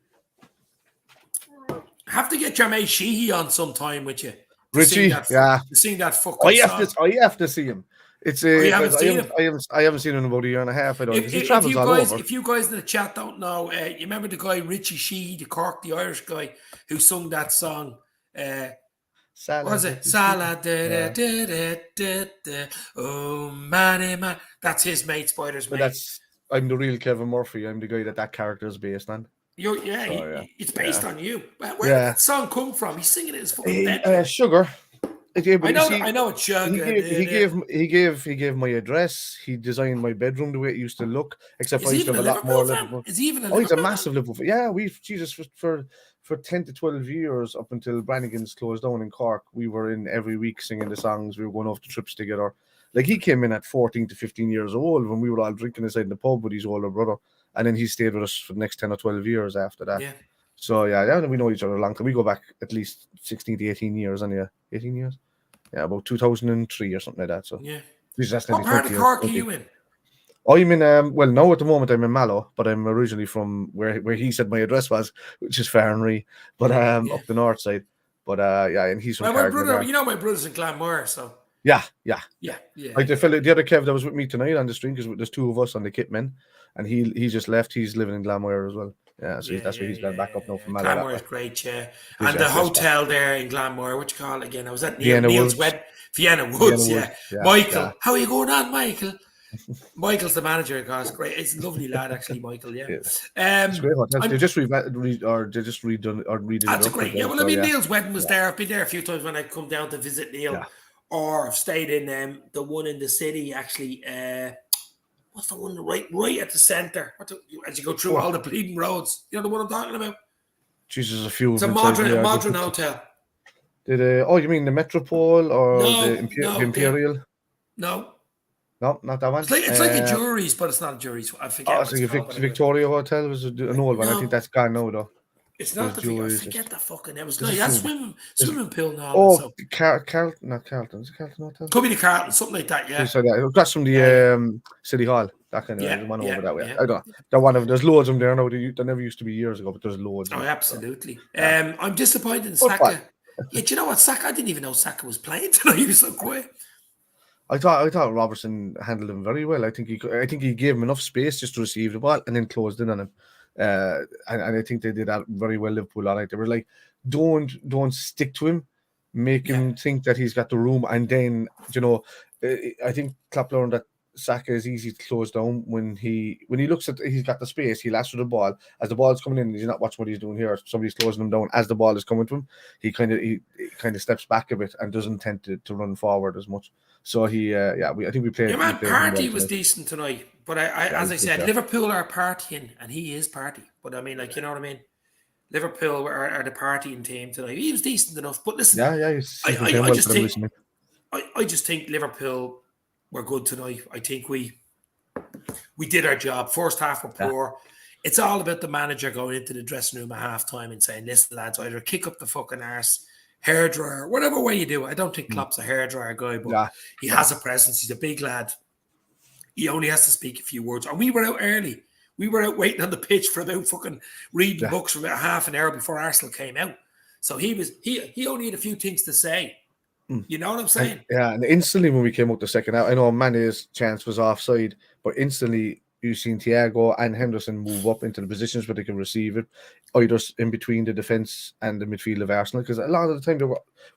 Have to get your mate Sheehy on sometime with you. Richie, to sing that fucking song. I have to see him. It's you haven't seen him? I haven't seen him in about a year and a half. I don't. He travels all over. If you guys in the chat don't know, you remember the guy Richie Sheehy, the Cork, the Irish guy who sung that song. What was it? Salah. Oh man. That's his mate, Spider's mate. I'm the real Kevin Murphy. I'm the guy that character is based on. It's based on you. Where did that song come from? He's singing it in his fucking bed. Sugar. I know it's Sugar. He gave my address. He designed my bedroom the way it used to look. Except for I used to have a lot more Liverpool. Is he even he's a massive Liverpool fan. Yeah, for 10 to 12 years up until Brannigan's closed down in Cork, we were in every week singing the songs. We were going off the trips together. Like he came in at 14 to 15 years old when we were all drinking inside the pub with his older brother. And then he stayed with us for the next 10 or 12 years after that. Yeah. So, we know each other a long time. We go back at least 16 to 18 years. 18 years? Yeah, about 2003 or something like that. So, yeah. What part of Cork are you in? I'm in, now at the moment I'm in Mallow, but I'm originally from where he said my address was, which is Farranree, but up the north side. But, and he's from my brother, my brother's in Glanmire, so. Yeah. Like the other Kev that was with me tonight on the stream, because there's two of us on the kit men, and he just left. He's living in Glanmire as well. Yeah, so that's where he's gone back up now from Mallow. Glanmire is great, yeah. And the hotel there in Glanmire, what you call it again? I was at Neil's wedding. Vienna Woods, yeah. Michael, how are you going on, Michael? Michael's the manager, guys. Great, it's a lovely lad, actually, Michael. Yeah, it's great. They just redone or redid. That's great. Yeah, well, I mean, Neil's wedding was there. I've been there a few times when I come down to visit Neil. Yeah. Or I've stayed in the one in the city, actually. What's the one right at the centre? As you go through all the bleeding roads. You know the one I'm talking about? Jesus, a few. It's a modern hotel. You mean the Metropole or the Imperial? No, not that one. It's like a Jury's, but it's not a Jury's. I forget. It's like a Victoria Hotel was an old one. I think that's gone now, though. It's not the Jury's. I forget the fucking name. It's nice. That's swimming pool now. Carlton. Not Carlton. Is it Carlton Hotel? Could be the Carlton, something like that. Yeah. So that's from the City Hall. That kind of one over that way. Yeah. I don't know. That one of there's loads of them there now. There never used to be years ago, but there's loads. Oh, absolutely. I'm disappointed in Saka. Yeah, do you know what, Saka? I didn't even know Saka was playing tonight. He was so quiet. I thought Robertson handled him very well. I think he gave him enough space just to receive the ball and then closed in on him. And I think they did that very well. Liverpool, all right. They were like, don't stick to him, make him think that he's got the room, and then I think Klopp learned that Saka is easy to close down when he looks at he's got the space. He'll ask for the ball as the ball's coming in. He's not watching what he's doing here. Somebody's closing him down as the ball is coming to him. He kind of steps back a bit and doesn't tend to run forward as much. So I think we played. Yeah, man, Party was decent tonight, but as I said, Liverpool are partying and he is party. But I mean, you know what I mean. Liverpool are the partying team tonight. He was decent enough, but listen, I just think Liverpool were good tonight. I think we did our job. First half were poor. It's all about the manager going into the dressing room at halftime and saying, "Listen, lads, either kick up the fucking arse, hairdryer, whatever way you do it." I don't think Klopp's a hairdryer guy, but he has a presence. He's a big lad. He only has to speak a few words. And we were out early. We were out waiting on the pitch for about fucking reading books for about half an hour before Arsenal came out. So he only had a few things to say. You know what I'm saying? And instantly when we came out the second half, I know Mane's chance was offside, but instantly you've seen Thiago and Henderson move up into the positions where they can receive it, either in between the defence and the midfield of Arsenal, because a lot of the time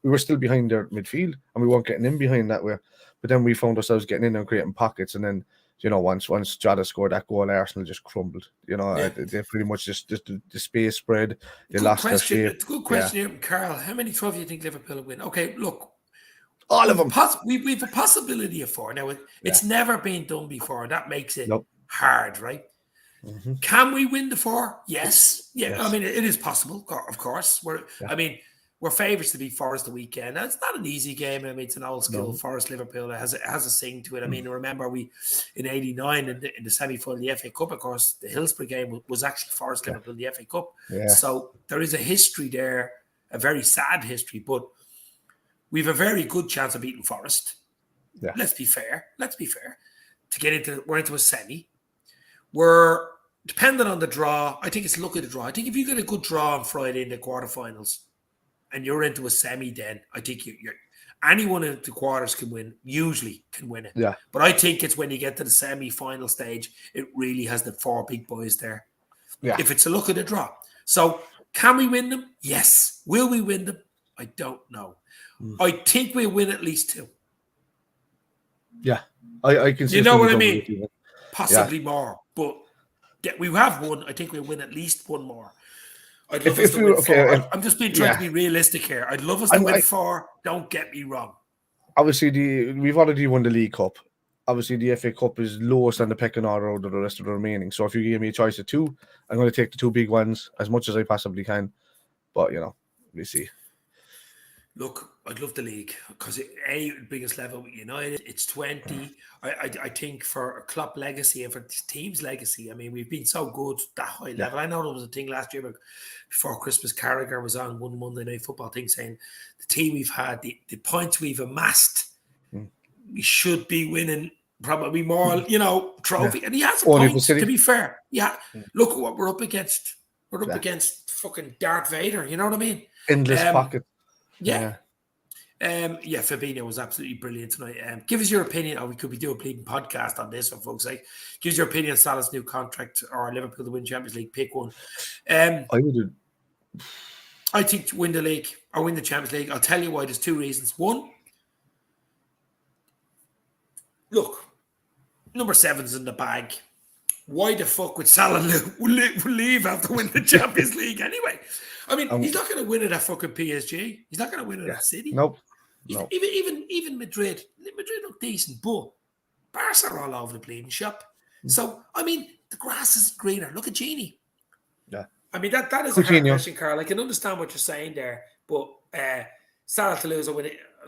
we were still behind their midfield and we weren't getting in behind that way. But then we found ourselves getting in there and creating pockets, and then once Jota scored that goal, Arsenal just crumbled. They pretty much just the space spread. They lost their shape. It's a good question here from Carl. How many trophies do you think Liverpool will win? Okay, look. All of them. We've a possibility of 4. Now, it's never been done before. That makes it hard, right? Mm-hmm. Can we win the 4? Yes. Yeah, yes. I mean, it is possible, of course. I mean, we're favourites to beat Forest the weekend. Now, it's not an easy game. I mean, it's an old school Forest Liverpool. It has a sing to it. I mean, remember we in '89 in the semi-final of the FA Cup, of course, the Hillsborough game was actually Forest Liverpool in the FA Cup. Yeah. So there is a history there, a very sad history, but we've a very good chance of beating Forest. Yeah. Let's be fair. We're into a semi. We're dependent on the draw. I think it's lucky to draw. I think if you get a good draw on Friday in the quarterfinals and you're into a semi, then I think you're anyone in the quarters can win. Usually can win it. Yeah. But I think it's when you get to the semi-final stage, it really has the 4 big boys there. Yeah. If it's a luck of the draw. So can we win them? Yes. Will we win them? I don't know. I think we'll win at least 2. Yeah. I can see. You know what I mean? Possibly more. But we have one. I think we'll win at least 1 more. I'd love us to win 4. I'm just trying to be realistic here. I'd love us to win 4. Don't get me wrong. Obviously, we've already won the League Cup. Obviously, the FA Cup is lowest on the pecking order out of the rest of the remaining. So if you give me a choice of 2, I'm going to take the 2 big ones as much as I possibly can. But, we'll see. Look, I'd love the league because the biggest level with United, it's 20. I think for a Klopp legacy and for the team's legacy, I mean, we've been so good that high level. I know there was a thing last year, but before Christmas, Carragher was on one Monday Night Football thing saying the team we've had, the points we've amassed, we should be winning probably more, trophy. And he has a point, to be fair. Yeah. Look at what we're up against. We're up against fucking Darth Vader. You know what I mean? Endless pocket. Yeah. Firmino was absolutely brilliant tonight. Give us your opinion, or we could be doing a bleeding podcast on this, for folks' sake. Give us your opinion on Salah's new contract or Liverpool to win Champions League. Pick one. I think to win the league or win the Champions League. I'll tell you why. There's 2 reasons. One, look, number 7's in the bag. Why the fuck would Salah leave after winning the Champions League anyway? I mean, he's not going to win it at fucking PSG. He's not going to win it at City. Nope. Even Madrid. Madrid look decent, but Barca are all over the bleeding shop. So, I mean, the grass isn't greener. Look at Genie. Yeah. I mean, that is a hard question, Carl. I can understand what you're saying there, but Salah to lose,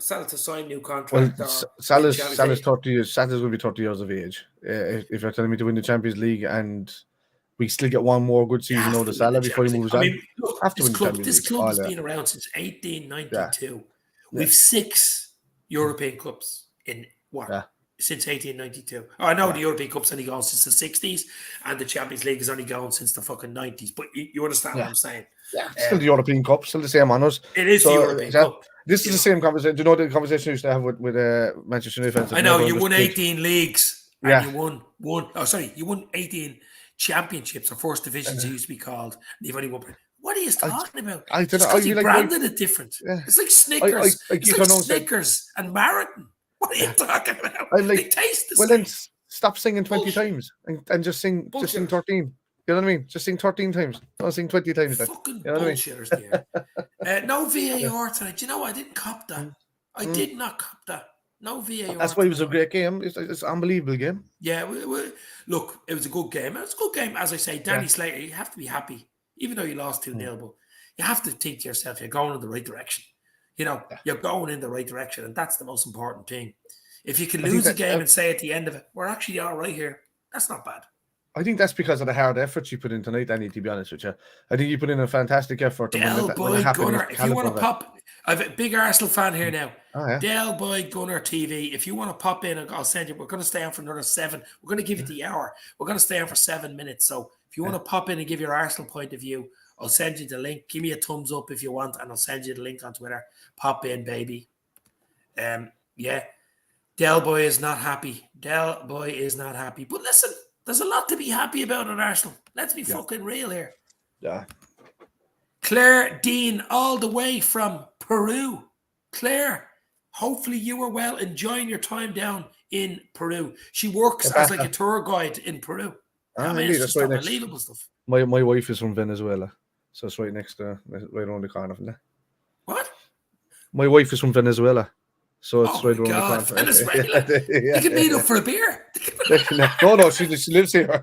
Salah to sign new contract. Well, Salah's 30 years. Salah's going to be 30 years of age. If you're telling me to win the Champions League and we still get one more good season out of Salah before he moves on. I mean, look, this club has been around since 1892. Yeah. We've 6 European Cups in what? Yeah. Since 1892. Oh, I know the European Cup's only gone since the 60s and the Champions League has only gone since the fucking 90s. But you understand what I'm saying? Yeah, still the European Cup, still the same honours. It is the European Cup. This is the same conversation. Do you know the conversation you used to have with Manchester United fans? I know, you won 18 leagues and you won 18 championships or first divisions it used to be called. You've only won. What are you talking about? I don't know. You branded it different. Yeah. It's like Snickers. It's like Snickers and Marathon. What are you talking about? They taste the same. Then stop singing 20 times and just sing 13. You know what I mean? Just sing 13 times. Don't sing 20 times. Fucking bullshitters there. No VAR tonight. You know, I didn't cop that. I did not cop that. No VAR. That's why it was a great game. It's an unbelievable game. Yeah, look, it was a good game. It was a good game. As I say, Danny Slater, you have to be happy. Even though you lost 2-0, but you have to think to yourself, you're going in the right direction. You're going in the right direction, and that's the most important thing. If you can lose a game and say at the end of it, we're actually all right here, that's not bad. I think that's because of the hard effort you put in tonight, Danny, to be honest with you. I think you put in a fantastic effort. Del Boy Gunner, if you want to pop, I have a big Arsenal fan here now. Del Boy Gunner TV, if you want to pop in, I'll send you. We're going to stay on for another 7. We're going to give you the hour. We're going to stay on for 7 minutes. So if you want to pop in and give your Arsenal point of view, I'll send you the link. Give me a thumbs up if you want, and I'll send you the link on Twitter. Pop in, baby. Del Boy is not happy. Del Boy is not happy. But listen, there's a lot to be happy about at Arsenal. Let's be fucking real here. Yeah. Claire Dean, all the way from Peru. Claire, hopefully you were well enjoying your time down in Peru. She works as like a tour guide in Peru. It's just unbelievable stuff. My wife is from Venezuela, so it's right next to, right around the corner from there. What? My wife is from Venezuela, so it's right around the corner. Venezuela. You can meet up for a beer. No, she lives here.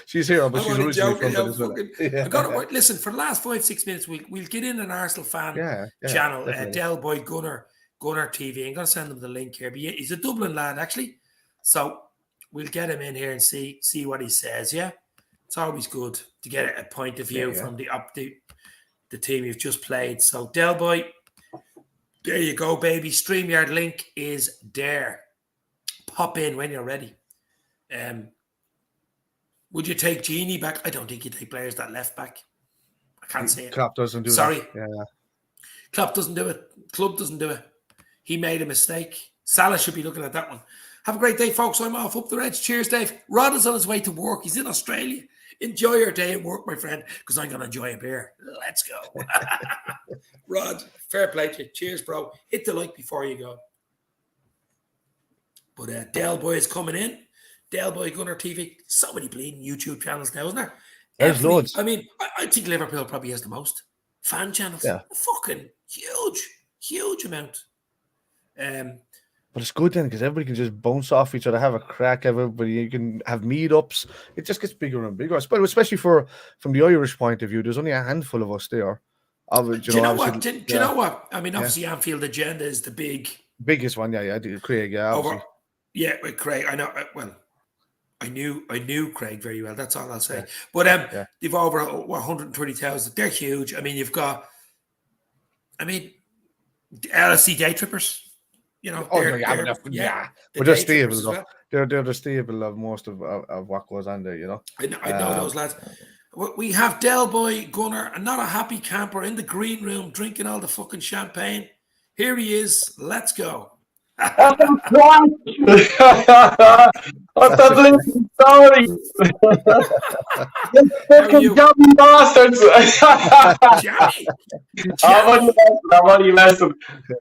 She's here, but I'm she's only originally joking. from Venezuela. I got to listen for the last 5-6 minutes. We'll get in an Arsenal fan channel, Del Boy Gunner TV. I'm going to send them the link here. But he's a Dublin lad, actually, so we'll get him in here and see what he says. Yeah, it's always good to get a point of view from the team you've just played. So Del Boy, there you go, baby. StreamYard link is there. Pop in when you're ready. Would you take Genie back? I don't think you take players that left back. I can't say it. Klopp doesn't do Sorry. that. Yeah. Klopp doesn't do it. Club doesn't do it. He made a mistake. Salah should be looking at that one. Have a great day, folks. I'm off up the Reds. Cheers, Dave. Rod is on his way to work. He's in Australia. Enjoy your day at work, my friend, because I'm going to enjoy a beer. Let's go. Rod, fair play to you. Cheers, bro. Hit the like before you go. But Del Boy is coming in. Del Boy Gunner TV. So many bleeding YouTube channels now, isn't there? There's loads. I mean, I think Liverpool probably has the most fan channels. Yeah. Fucking huge amount. But it's good then because everybody can just bounce off each other, have a crack. Everybody, you can have meetups. It just gets bigger and bigger. Especially from the Irish point of view, there's only a handful of us there. Do you know what? Do you know what? I mean, obviously, Anfield Agenda is the biggest one. Yeah, Craig. Yeah, with Craig. I know. Well, I knew Craig very well. That's all I'll say. But they've over 120,000. They're huge. I mean, you've got. I mean, LFC day trippers. You know, but they're stable. Well. They're the stable of most of what goes on there. You know, I know those lads. We have Del Boy Gunner, and not a happy camper in the green room drinking all the fucking champagne. Here he is. Let's go. What the blinking story? You fucking dummy bastards! I'm only messing.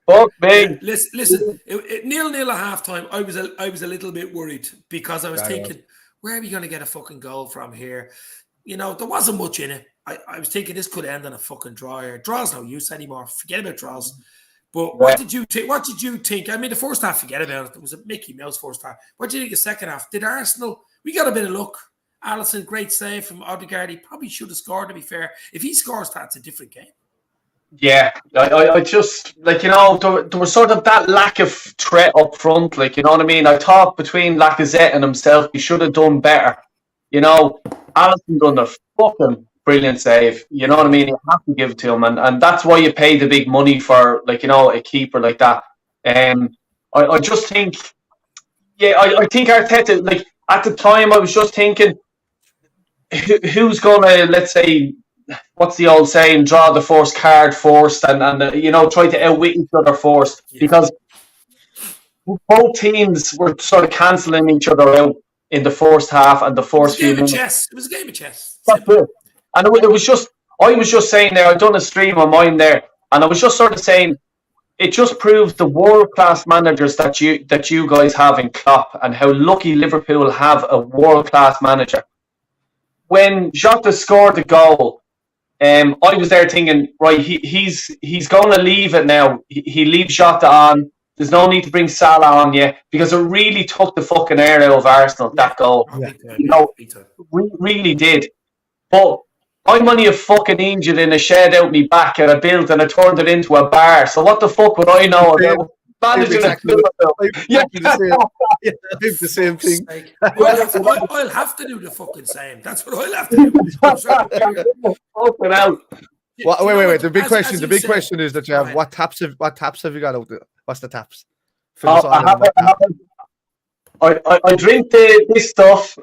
Fuck me. Listen. 0-0 at half time. I was a little bit worried because I was thinking, where are we going to get a fucking goal from here? You know, there wasn't much in it. I was thinking this could end in a fucking draw here. Draw's no use anymore. Forget about draws. But what did you think? I mean, the first half, forget about it. It was a Mickey Mouse first half. What did you think of the second half? Did Arsenal? We got a bit of luck. Alisson, great save from Odegaard. He probably should have scored, to be fair. If he scores, that's a different game. Yeah, I just, like, you know, there was sort of that lack of threat up front. Like, you know what I mean? I thought between Lacazette and himself, he should have done better. You know, Alisson done a fucking brilliant save. You know what I mean? You have to give it to him, and that's why you pay the big money for, like, you know, a keeper like that. I just think, I think Arteta, like, at the time, I was just thinking, who's gonna, let's say, what's the old saying, draw the first card first, and you know, try to outwit each other first, because both teams were sort of cancelling each other out in the first half and the first few minutes. It was a game of chess. That's it. And it was just, I was just saying there, I'd done a stream of mine there, and I was just sort of saying, it just proves the world-class managers that you guys have in Klopp, and how lucky Liverpool have a world-class manager. When Jota scored the goal, I was there thinking, right, he's going to leave it now. He leaves Jota on. There's no need to bring Salah on yet, because it really took the fucking air out of Arsenal, that goal. You know, really did. But I'm only a fucking injured in a shed out me back, and I built and I turned it into a bar. So what the fuck would I know about managing the same thing. I'll have to do the fucking same. That's what I'll have to do. Fucking out. Well, wait. The big question is that you have what taps have you got out there? What's the taps? I drink this stuff,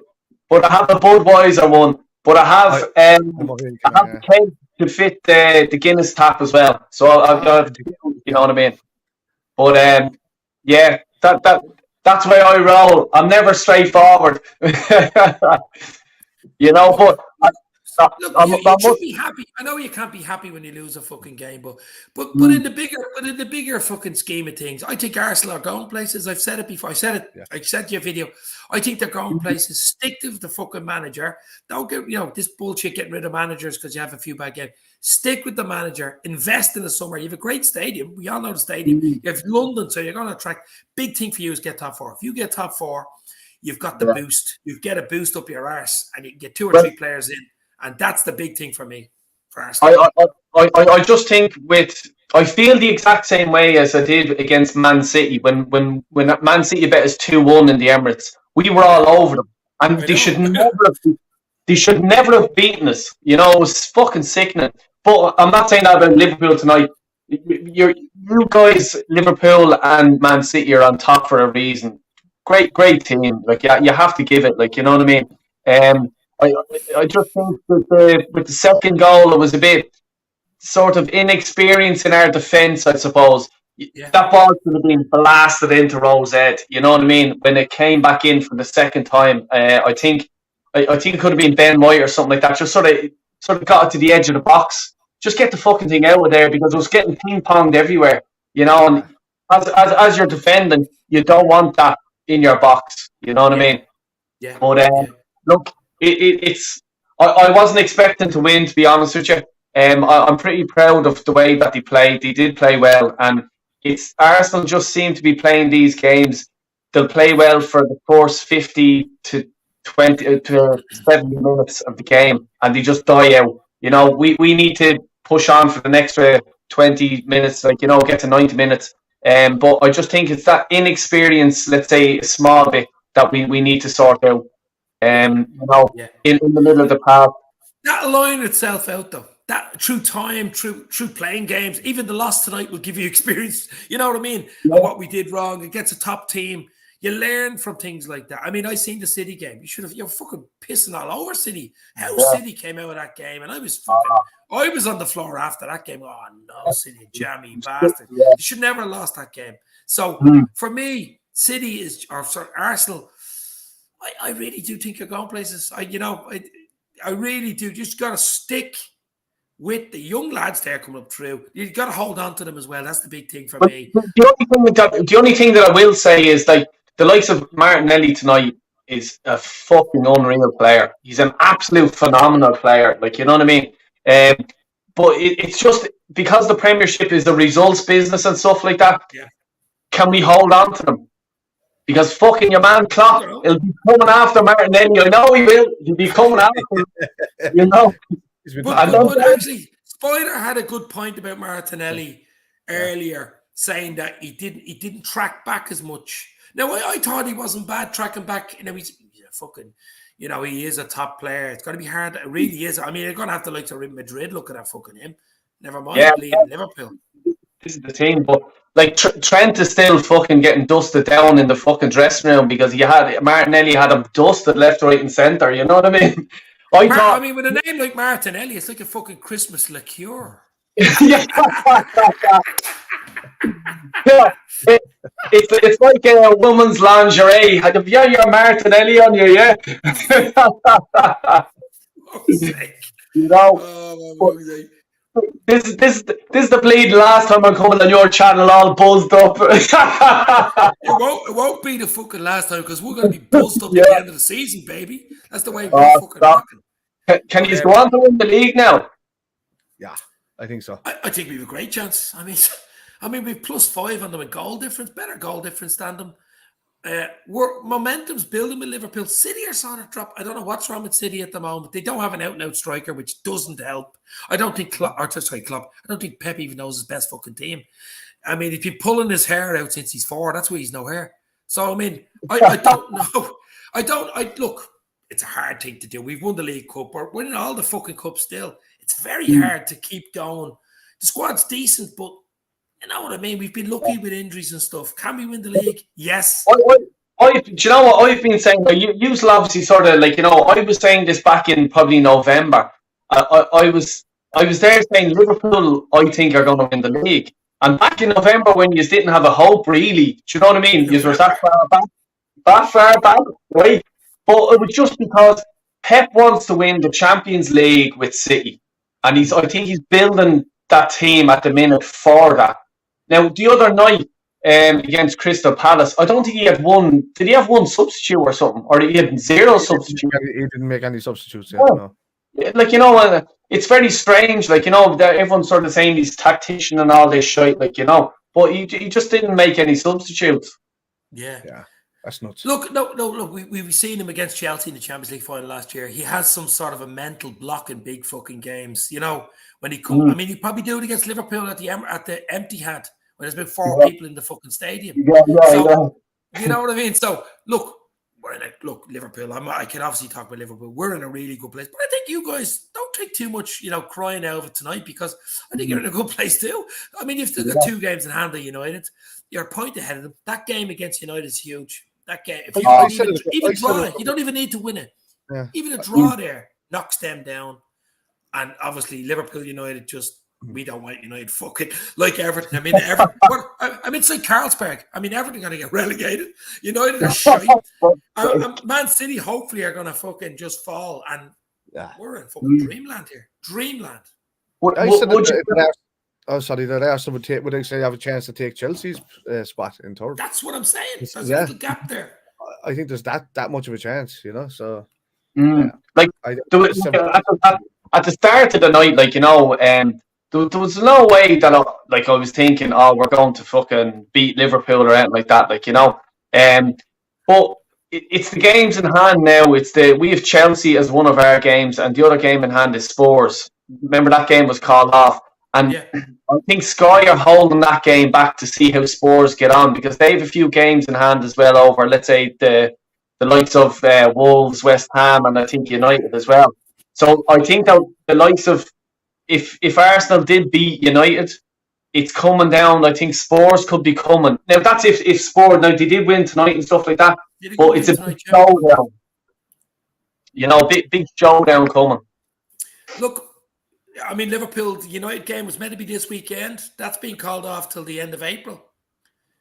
but I have a Budweiser one. But I have a keg to fit the Guinness tap as well. So I've got, you know what I mean. But that's where I roll. I'm never straightforward. You know, but Look, you should be happy. I know you can't be happy when you lose a fucking game, but in the bigger fucking scheme of things, I think Arsenal are going places. I've said it before. I said your video. I think they're going places. Stick to the fucking manager. Don't get this bullshit getting rid of managers because you have a few bad games. Stick with the manager. Invest in the summer. You have a great stadium. We all know the stadium. You have London, so you're going to attract. Big thing for you is get top four. If you get top four, you've got the boost. You get a boost up your arse, and you get 2 or 3 players in, and that's the big thing for me. For Arsenal. I just think I feel the exact same way as I did against Man City when Man City bet us 2-1 in the Emirates. We were all over them, and they should never have beaten us. You know, it was fucking sickening. But I'm not saying that about Liverpool tonight. You guys, Liverpool and Man City are on top for a reason. Great team. Like, yeah, you have to give it. Like, you know what I mean? I just think that with the second goal, it was a bit sort of inexperience in our defence, I suppose. Yeah. That ball could have been blasted into Rowe's head. You know what I mean? When it came back in for the second time, I think it could have been Ben White or something like that. Just sort of got it to the edge of the box. Just get the fucking thing out of there, because it was getting ping-ponged everywhere. You know, and as you're defending, you don't want that in your box. You know what I mean? Yeah. But look, it's. I wasn't expecting to win, to be honest with you. I'm pretty proud of the way that they played. They did play well, and it's Arsenal just seem to be playing these games. They'll play well for the first 50 to 20 to 70 minutes of the game, and they just die out. You know, we need to push on for the next 20 minutes, like, you know, get to 90 minutes. But I just think it's that inexperience, let's say, a small bit, that we need to sort out. You know, in the middle of the path. That'll line itself out, though. That through time, through playing games, even the loss tonight will give you experience. You know what I mean? Yeah. What we did wrong against a top team. You learn from things like that. I mean, I seen the City game. You're fucking pissing all over City. How City came out of that game, and I was on the floor after that game. Oh no, City, jammy bastard! You should never have lost that game. So for me, Arsenal. I really do think you're going places. I really do. Just got to stick with the young lads there coming up through. You've got to hold on to them as well. That's the big thing for me. The only thing that I will say is, like, the likes of Martinelli tonight is a fucking unreal player. He's an absolute phenomenal player. Like, you know what I mean? But it's just because the Premiership is the results business and stuff like that. Yeah. Can we hold on to them? Because fucking your man Klopp will be coming after Martinelli. I know he will. He'll be coming after him. You know. But actually, Spider had a good point about Martinelli earlier, saying that he didn't track back as much. Now, I thought he wasn't bad tracking back. You know, he's fucking. You know, he is a top player. It's going to be hard. It really is. I mean, you're going to have to like to Real Madrid looking at fucking him. Never mind leading Liverpool. This is the team, but like Trent is still fucking getting dusted down in the fucking dressing room because Martinelli had him dusted left, right, and centre. You know what I mean? I mean, with a name like Martinelli, it's like a fucking Christmas liqueur. Yeah. It's like a woman's lingerie. Have you your Martinelli on you? Yeah. You know. This is the bleed last time I'm coming on your channel all buzzed up. it won't be the fucking last time, because we're going to be buzzed up at the end of the season, baby. That's the way we're fucking rocking. Can you go on to win the league now? Yeah, I think so. I think we have a great chance. I mean, we've +5 on them in goal difference, better goal difference than them. Momentum's building with Liverpool. City are sort of drop. I don't know what's wrong with City at the moment. They don't have an out-and-out striker, which doesn't help. I don't think Klopp. I don't think Pep even knows his best fucking team. I mean, he's been pulling his hair out since he's 4. That's why he's no hair. So I mean, I don't know. Look. It's a hard thing to do. We've won the League Cup. We're winning all the fucking cups still. It's very hard to keep going. The squad's decent, but you know what I mean? We've been lucky with injuries and stuff. Can we win the league? Yes. Do you know what I've been saying? You obviously sort of like, you know, I was saying this back in probably November. I was there saying Liverpool, I think, are going to win the league. And back in November, when you didn't have a hope, really, do you know what I mean? You were that far back, right? But it was just because Pep wants to win the Champions League with City, and I think he's building that team at the minute for that. Now, the other night against Crystal Palace, I don't think he had one. Did he have one substitute or something, or he had 0 substitutes? He didn't make any substitutes. No. Like, you know, it's very strange. Like, you know, everyone's sort of saying he's tactician and all this shit. Like, you know, but he just didn't make any substitutes. Yeah. That's nuts. Look, look. We've seen him against Chelsea in the Champions League final last year. He has some sort of a mental block in big fucking games. You know, when he come, I mean, he'd probably do it against Liverpool at the empty hat when there's been 4 people in the fucking stadium. So, you know what I mean? So look, Liverpool. I can obviously talk about Liverpool. We're in a really good place, but I think you guys don't take too much, crying out of it tonight, because I think you're in a good place too. I mean, you've still got 2 games in hand of United. You're a point ahead of them. That game against United is huge. That game, if you draw, you don't even need to win it. Yeah. Even a draw there knocks them down. And obviously, Liverpool United we don't want United fucking like Everton. I mean, it's like Carlsberg. I mean, Everton going to get relegated. United are shite. Man City hopefully are going to fucking just fall. And we're in fucking dreamland here. Dreamland. That Arsenal would actually have a chance to take Chelsea's spot in third. That's what I'm saying. There's a little gap there. I think there's that much of a chance, So, at the start of the night, there was no way that I was thinking, we're going to fucking beat Liverpool or anything like that, but it's the games in hand now. We have Chelsea as one of our games, and the other game in hand is Spurs. Remember that game was called off. And I think Sky are holding that game back to see how Spurs get on, because they have a few games in hand as well over, let's say, the likes of Wolves, West Ham, and I think United as well. So I think that the likes of, if Arsenal did beat United, it's coming down. I think Spurs could be coming. Now, that's if Spurs, now they did win tonight and stuff like that, but it's a big showdown. Big showdown coming. Look, I mean, Liverpool United game was meant to be this weekend. That's been called off till the end of April.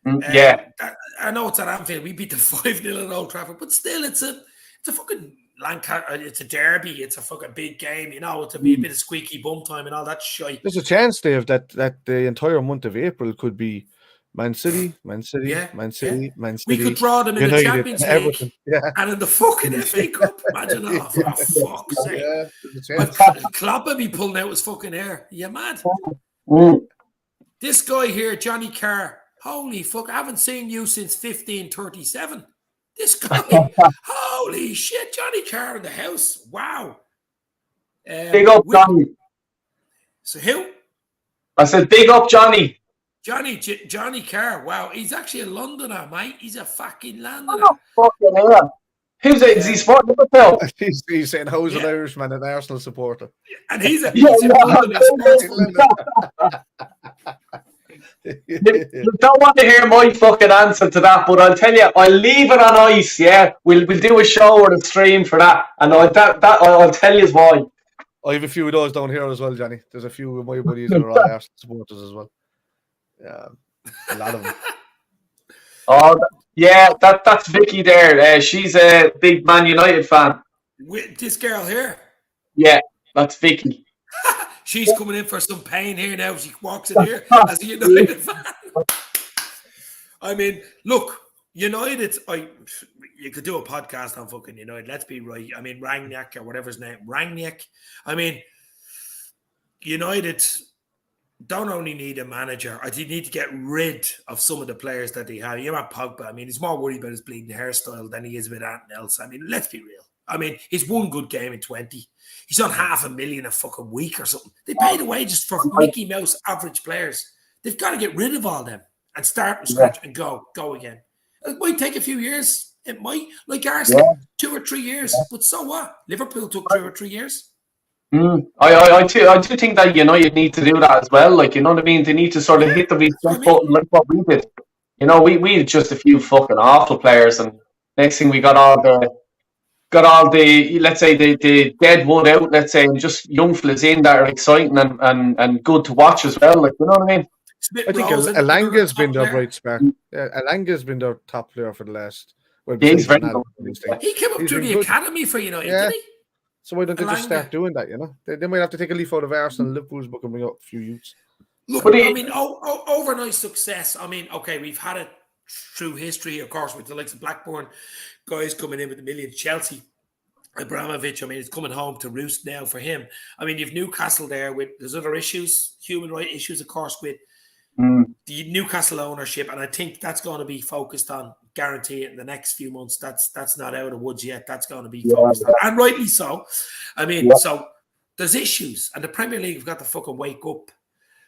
I know it's at Anfield. We beat them 5-0 at Old Trafford, but still, it's a fucking it's a derby. It's a fucking big game. It's a bit of squeaky bum time and all that shite. There's a chance, Dave, that the entire month of April could be Man City, Man City. We could draw them in United, the Champions League and in the fucking FA Cup. Imagine that. For fuck's sake. Klopp would be pulling out his fucking hair. You mad? This guy here, Johnny Carr. Holy fuck! I haven't seen you since 1537. This guy. Holy shit, Johnny Carr in the house. Wow. Big up, Johnny. So who? I said big up, Johnny. Johnny Carr. Wow, he's actually a Londoner, mate. He's a fucking Londoner. Oh, fucking hell. Who's it? Is he supporting Liverpool? He's saying, "How's an Irishman, an Arsenal supporter?" And he's a London. You don't want to hear my fucking answer to that, but I'll tell you, I'll leave it on ice. Yeah, we'll do a show or a stream for that, and I'll tell you why. I have a few of those down here as well, Johnny. There's a few of my buddies who are all Arsenal supporters as well. Yeah, a lot of them. Oh, yeah, that's Vicky there. She's a big Man United fan. With this girl here? Yeah, that's Vicky. She's coming in for some pain here now. She walks in here as a United fan. I mean, look, United, you could do a podcast on fucking United. Let's be right. I mean, Rangnick or whatever his name, Rangnick. I mean, United don't only need a manager. I do need to get rid of some of the players that they have. You know, Pogba. I mean, he's more worried about his bleeding hairstyle than he is with anything else. I mean, let's be real. I mean, he's one good game in 20. He's on $500,000 a fucking week or something. They pay the wages for Mickey Mouse average players. They've got to get rid of all them and start from scratch and go again. It might take a few years. It might, like Arsenal, 2 or 3 years. But so what? Liverpool took 2 or 3 years. I do think that United need to do that as well. Like, you know what I mean? They need to sort of hit the reset button like what we did. You know, we had just a few fucking awful players, and next thing we got all the let's say the dead wood out, let's say, and just young fellas in that are exciting and good to watch as well. Like, you know what I mean? I think Elanga's been their bright spark. Yeah, Elanga's been their top player for the last. He's very good. He came up through the academy for United, didn't he? So why don't they just start doing that, you know? They might have to take a leaf out of Arsenal and Liverpool's book and bring up a few youths. Look, I mean, overnight success. I mean, okay, we've had it through history, of course, with the likes of Blackburn, guys coming in with the millions. Chelsea, Abramovich, I mean, it's coming home to roost now for him. I mean, you've Newcastle there there's other issues, human rights issues, of course, with the Newcastle ownership, and I think that's going to be focused on guarantee it in the next few months. That's not out of the woods yet. That's going to be focused on, and rightly so. I mean, so there's issues, and the Premier League have got to fucking wake up.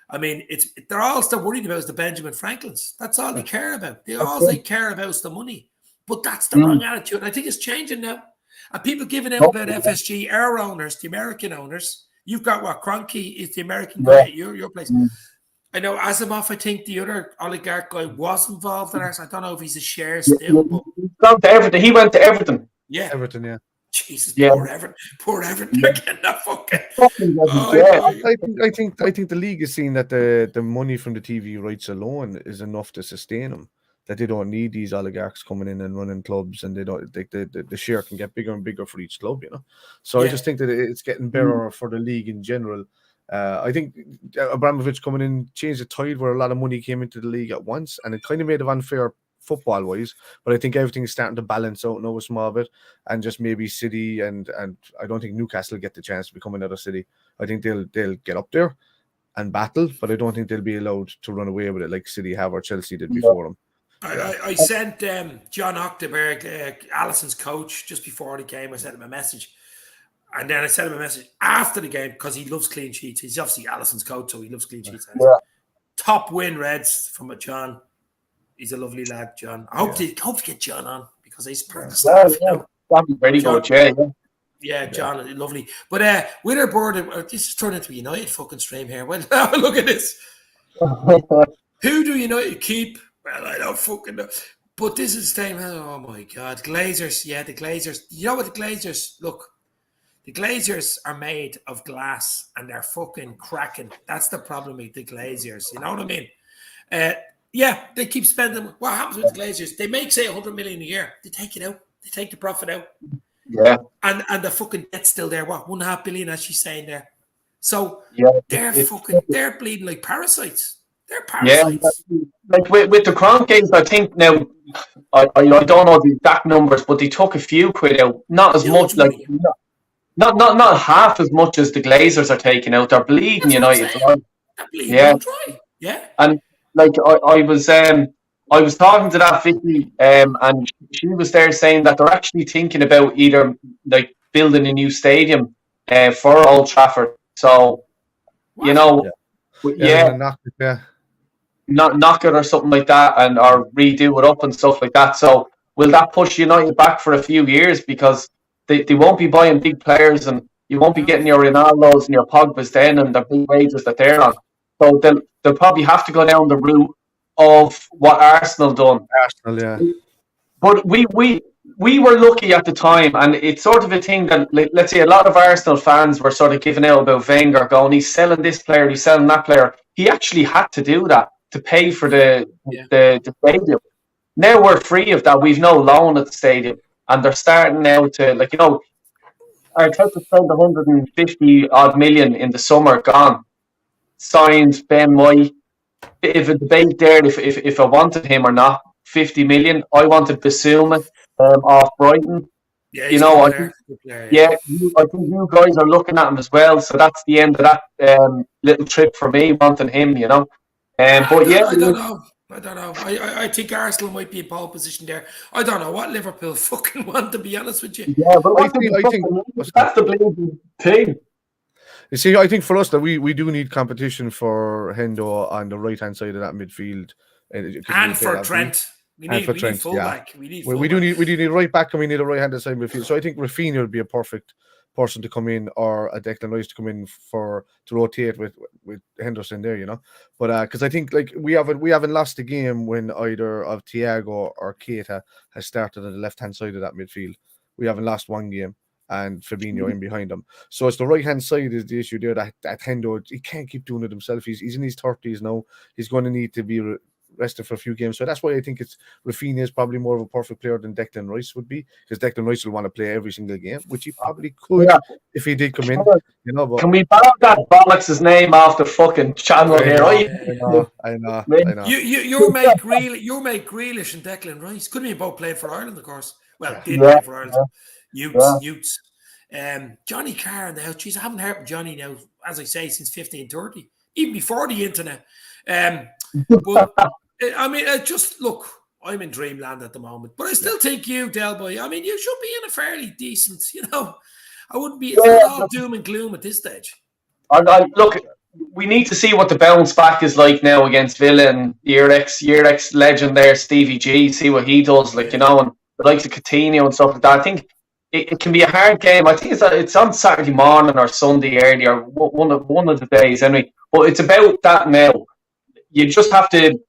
I mean, they're all still worried about is the Benjamin Franklins. That's all they care about. All they care about is the money. But that's the wrong attitude. And I think it's changing now. And people giving out about FSG, our owners, the American owners. You've got what? Kroenke is the American guy at your place. I know Asimov, I think the other oligarch guy was involved in ours. I don't know if he's a share still. But... He went to Everton. Yeah. Everton, yeah. Jesus, poor Everton. Poor Everton. They're getting that fucking... I think the league is seeing that the money from the TV rights alone is enough to sustain them. That they don't need these oligarchs coming in and running clubs, and they don't. The share can get bigger and bigger for each club, you know. So I just think that it's getting better for the league in general. I think Abramovich coming in changed the tide where a lot of money came into the league at once, and it kind of made it unfair football-wise. But I think everything is starting to balance out now a small bit, and just maybe City and I don't think Newcastle get the chance to become another City. I think they'll get up there and battle, but I don't think they'll be allowed to run away with it like City have or Chelsea did before them. I sent John Octoberg, Allison's coach, just before the game. I sent him a message. And then I sent him a message after the game because he loves clean sheets. He's obviously Allison's coach, so he loves clean sheets. Top win, Reds, from John. He's a lovely lad, John. I hope to get John on because he's part of the staff. That'd be very good, yeah, John, lovely. But with our board, this is turning into a United fucking stream here. Well, look at this. Who do United keep? Well, I don't fucking know. But this is the same. Oh, my God. Glazers. Yeah, the Glazers. You know what the Glazers... Look, the Glazers are made of glass and they're fucking cracking. That's the problem with the Glazers. You know what I mean? Yeah, they keep spending... What happens with the Glazers? They make, say, 100 million a year. They take it out. They take the profit out. Yeah. And the fucking debt's still there. What? 1.5 billion, as she's saying there. So they're bleeding like parasites. They're parasites. Yeah, like with the Kroenkes, I think now, I don't know the exact numbers, but they took a few quid out. Not as much, like not half as much as the Glazers are taking out. They're bleeding United. They're bleeding dry. Yeah. And like I was talking to that Vicky, and she was there saying that they're actually thinking about either like building a new stadium for Old Trafford. So not knock it or something like that, and or redo it up and stuff like that. So will that push United back for a few years because they won't be buying big players and you won't be getting your Ronaldos and your Pogbas then and the big wages that they're on. So they'll probably have to go down the route of what Arsenal done. Arsenal, yeah. But we were lucky at the time, and it's sort of a thing that, let's say, a lot of Arsenal fans were sort of giving out about Wenger, going, he's selling this player, he's selling that player. He actually had to do that to pay for the stadium. Now we're free of that. We've no loan at the stadium, and they're starting now to, Arteta spent 150 odd million in the summer, gone. Signed Ben White. Bit of a debate there if I wanted him or not. 50 million. I wanted Basuma off Brighton. Yeah, I think you guys are looking at him as well. So that's the end of that little trip for me, wanting him, I don't know. I think Arsenal might be in pole position there. I don't know what Liverpool fucking want, to be honest with you. Yeah, but I think that's the bleeding thing. You see, I think for us that we do need competition for Hendo on the right hand side of that midfield, and for Trent. We need fullback. Yeah. We do need right back, and we need a right-handed side midfield. So I think Rafinha would be a perfect person to come in, or a Declan Rice to come in to rotate with Henderson there, But because I think we haven't lost a game when either of Thiago or Keita has started on the left-hand side of that midfield. We haven't lost one game, and Firmino in behind them. So it's the right-hand side is the issue there. That Hendo, he can't keep doing it himself. He's in his 30s now. He's going to need to be rested for a few games. So that's why I think Rafinha is probably more of a perfect player than Declan Rice would be, because Declan Rice will want to play every single game, which he probably could if he did come in. But can we borrow that bollocks' name off the fucking channel here? I know. Your mate Grealish and Declan Rice couldn't be both played for Ireland, of course. Well, did play for Ireland. Youths. Johnny Carr in the house. Jeez, I haven't heard from Johnny now, as I say, since 1530, even before the internet. But I mean, just look. I'm in dreamland at the moment. But I still think you, Del Boy, I mean, you should be in a fairly decent, I wouldn't be it's not all doom and gloom at this stage. Look, we need to see what the bounce back is like now against Villa and your ex legend there, Stevie G, see what he does, and the likes of Coutinho and stuff like that. I think it can be a hard game. I think it's on Saturday morning or Sunday early or one of the days anyway. But it's about that now. You just have to.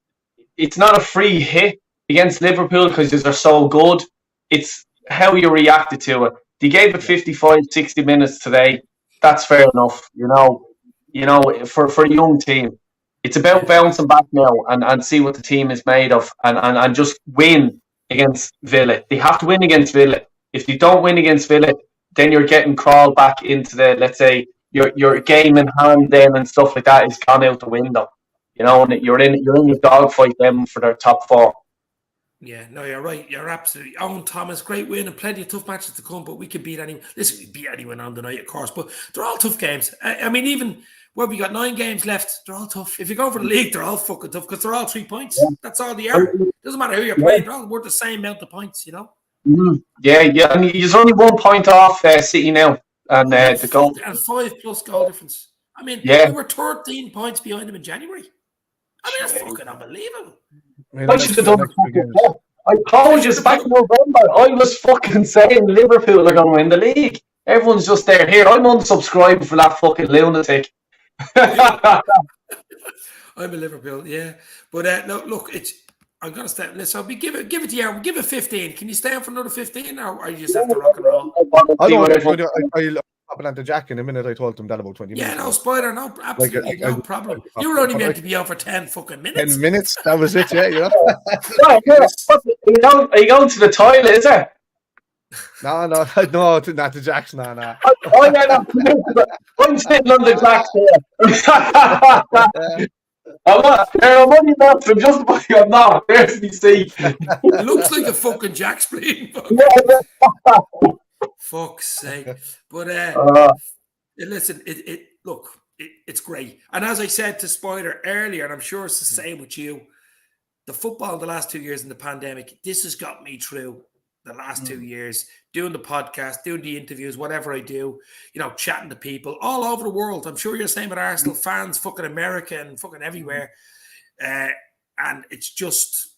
It's not a free hit against Liverpool because they're so good. It's how you reacted to it. They gave it 55, 60 minutes today. That's fair enough. For a young team, it's about bouncing back now and see what the team is made of and just win against Villa. They have to win against Villa. If you don't win against Villa, then you're getting crawled back into the, let's say, your game in hand then and stuff like that is gone out the window. And you're in the dogfight them for their top 4. Yeah, no, you're right. You're absolutely. Owen Thomas, great win and plenty of tough matches to come, but we can beat anyone. Listen, we beat anyone on the night, of course, but they're all tough games. I mean, even where we got 9 games left, they're all tough. If you go for the league, they're all fucking tough because they're all 3 points. Yeah. That's all they are. Doesn't matter who you're playing, they're all worth the same amount of points, Mm-hmm. Yeah. I mean, he's only 1 point off City now, and the goal and 5+ goal difference. I mean, we were 13 points behind them in January. I mean, that's fucking unbelievable. I should have done it. I told you back in November. I was fucking saying Liverpool are going to win the league. Everyone's just there. Here, I'm unsubscribing for that fucking lunatic. I'm a Liverpool, yeah. But no, look, I'm going to stay. Listen, give it to you. Give it 15. Can you stay on for another 15, or you just have to rock and roll? I'll popping onto Jack in a minute. I told him that about 20 minutes. Yeah, no, Spider, no, absolutely no problem. You were only meant to be on for 10 fucking minutes. 10 minutes, that was it, yeah. Are you going to the toilet, is it? No, not to Jack's, no. I'm sitting on the Jack's here. I'm only not from just by your mouth. There's me seat. It looks like a fucking Jack's playing. Fuck's sake. But listen, it's great. And as I said to Spider earlier, and I'm sure it's the same with you, the football the last 2 years in the pandemic, this has got me through the last 2 years, doing the podcast, doing the interviews, whatever I do, chatting to people all over the world. I'm sure you're the same with Arsenal fans, fucking America and fucking everywhere. And it's just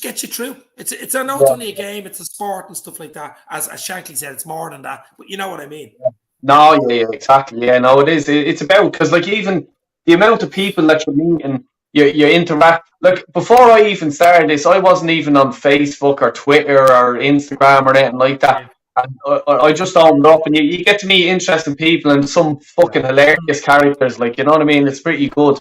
gets you through. It's not only a game, it's a sport and stuff like that. As Shankly said, it's more than that. But you know what I mean? No, yeah, exactly. Yeah, no, it is. It's about, because even the amount of people that you're meeting, you interact. Before I even started this, I wasn't even on Facebook or Twitter or Instagram or anything like that. And I just opened up, and you get to meet interesting people and some fucking hilarious characters. You know what I mean? It's pretty good.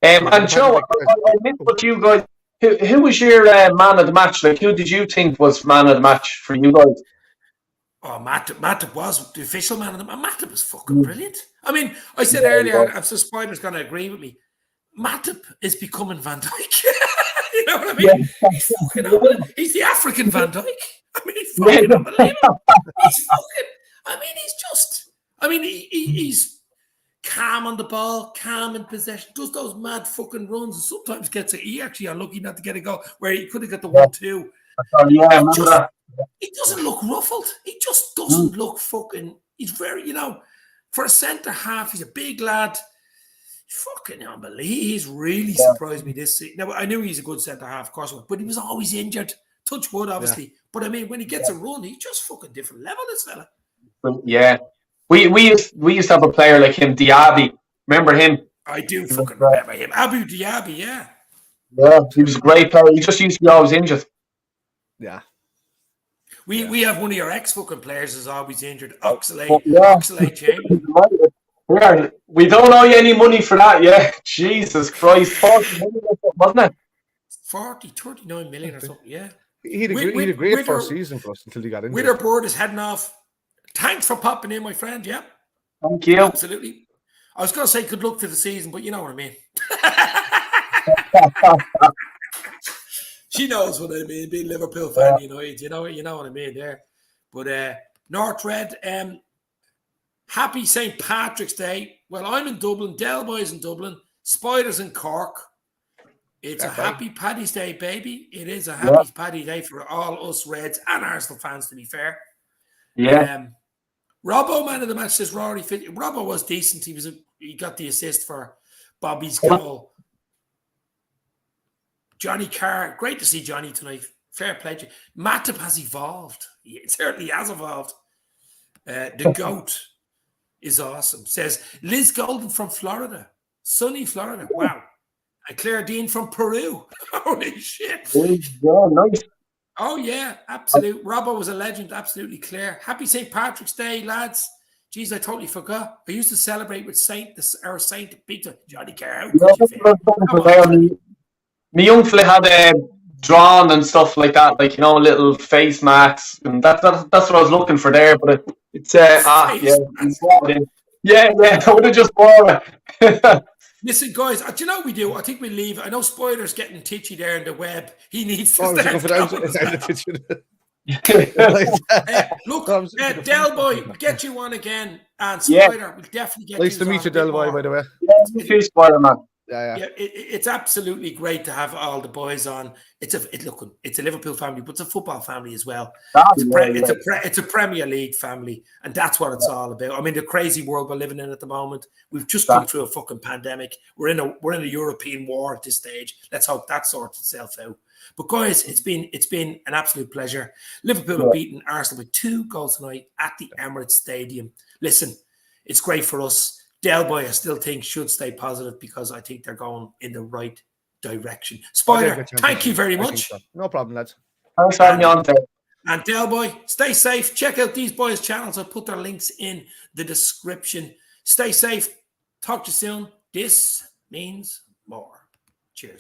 And Joe, I missed what you guys. Who was your man of the match? Who did you think was man of the match for you guys? Oh, Matip was the official man of the match. Matip was fucking brilliant. I mean, I said earlier, I'm so Spider's going to agree with me. Matip is becoming Van Dijk. You know what I mean? Yeah. He's the African Van Dijk. I mean, he's fucking unbelievable. He's calm on the ball, calm in possession, does those mad fucking runs, and sometimes gets it. He actually unlucky not to get a goal where he could have got the 1-2. He doesn't look ruffled. He just doesn't look fucking. He's very, for a centre half, he's a big lad. Fucking unbelievable. He's really surprised me this season. Now, I knew he's a good centre half, of course, but he was always injured. Touch wood, obviously. Yeah. But I mean, when he gets a run, he's just fucking different level, this fella. Yeah. We used to have a player like him, Diaby. Remember him? I do fucking remember him. Abu Diaby, yeah. Yeah, he was a great player. He just used to be always injured. Yeah. We have one of your ex-fucking players is always injured. Oxlade Chamberlain. Yeah, we don't owe you any money for that, yeah. Jesus Christ. 40 million, wasn't it? 39 million or something, yeah. He had a great first season for us until he got injured. Witherboard is heading off. Thanks for popping in, my friend, yeah. Thank you. Absolutely. I was going to say good luck to the season, but you know what I mean. She knows what I mean, being Liverpool fan, you know what I mean there. But North Red, happy St. Patrick's Day. Well, I'm in Dublin, Del Boy's in Dublin, Spider's in Cork. It's Fair a play. happy Paddy's Day, baby. It is a happy Paddy Day for all us Reds and Arsenal fans, to be fair. Yeah. Robbo, man of the match, says Rory. Robbo was decent. He got the assist for Bobby's goal. Johnny Carr, great to see Johnny tonight. Fair play. Matip has evolved. He certainly has evolved. The GOAT is awesome. Says Liz Golden from Florida. Sunny Florida. Wow. And Claire Dean from Peru. Holy shit. Yeah, nice. Oh, yeah. Absolute. Robbo was a legend. Absolutely clear. Happy St. Patrick's Day, lads. Jeez, I totally forgot. I used to celebrate with our Saint Peter. Johnny Carr. How could you feel? Come on, my young fella had drawn and stuff like that, like, you know, little face masks, and that's what I was looking for there. But it's I would have just bought it. Listen, guys, do you know what we do? I think we leave. I know Spider's getting titchy there in the web. He needs to look, Del Boy, we'll get you on again. And Spider, we'll definitely get you. Nice to meet you, Del Boy, by the way. Yeah, Spider, man. Yeah, it's absolutely great to have all the boys on. It's a Liverpool family, but it's a football family as well. It's a Premier League family, and that's what it's all about. I mean, the crazy world we're living in at the moment. We've just come through a fucking pandemic. We're in a European war at this stage. Let's hope that sorts itself out. But guys, it's been an absolute pleasure. Liverpool have beaten Arsenal with 2 goals tonight at the Emirates Stadium. Listen, it's great for us. Del Boy, I still think, should stay positive because I think they're going in the right direction. Spider, thank you very much. So. No problem, lads. Thanks for having me on there. And Del Boy, stay safe. Check out these boys' channels. I'll put their links in the description. Stay safe. Talk to you soon. This means more. Cheers.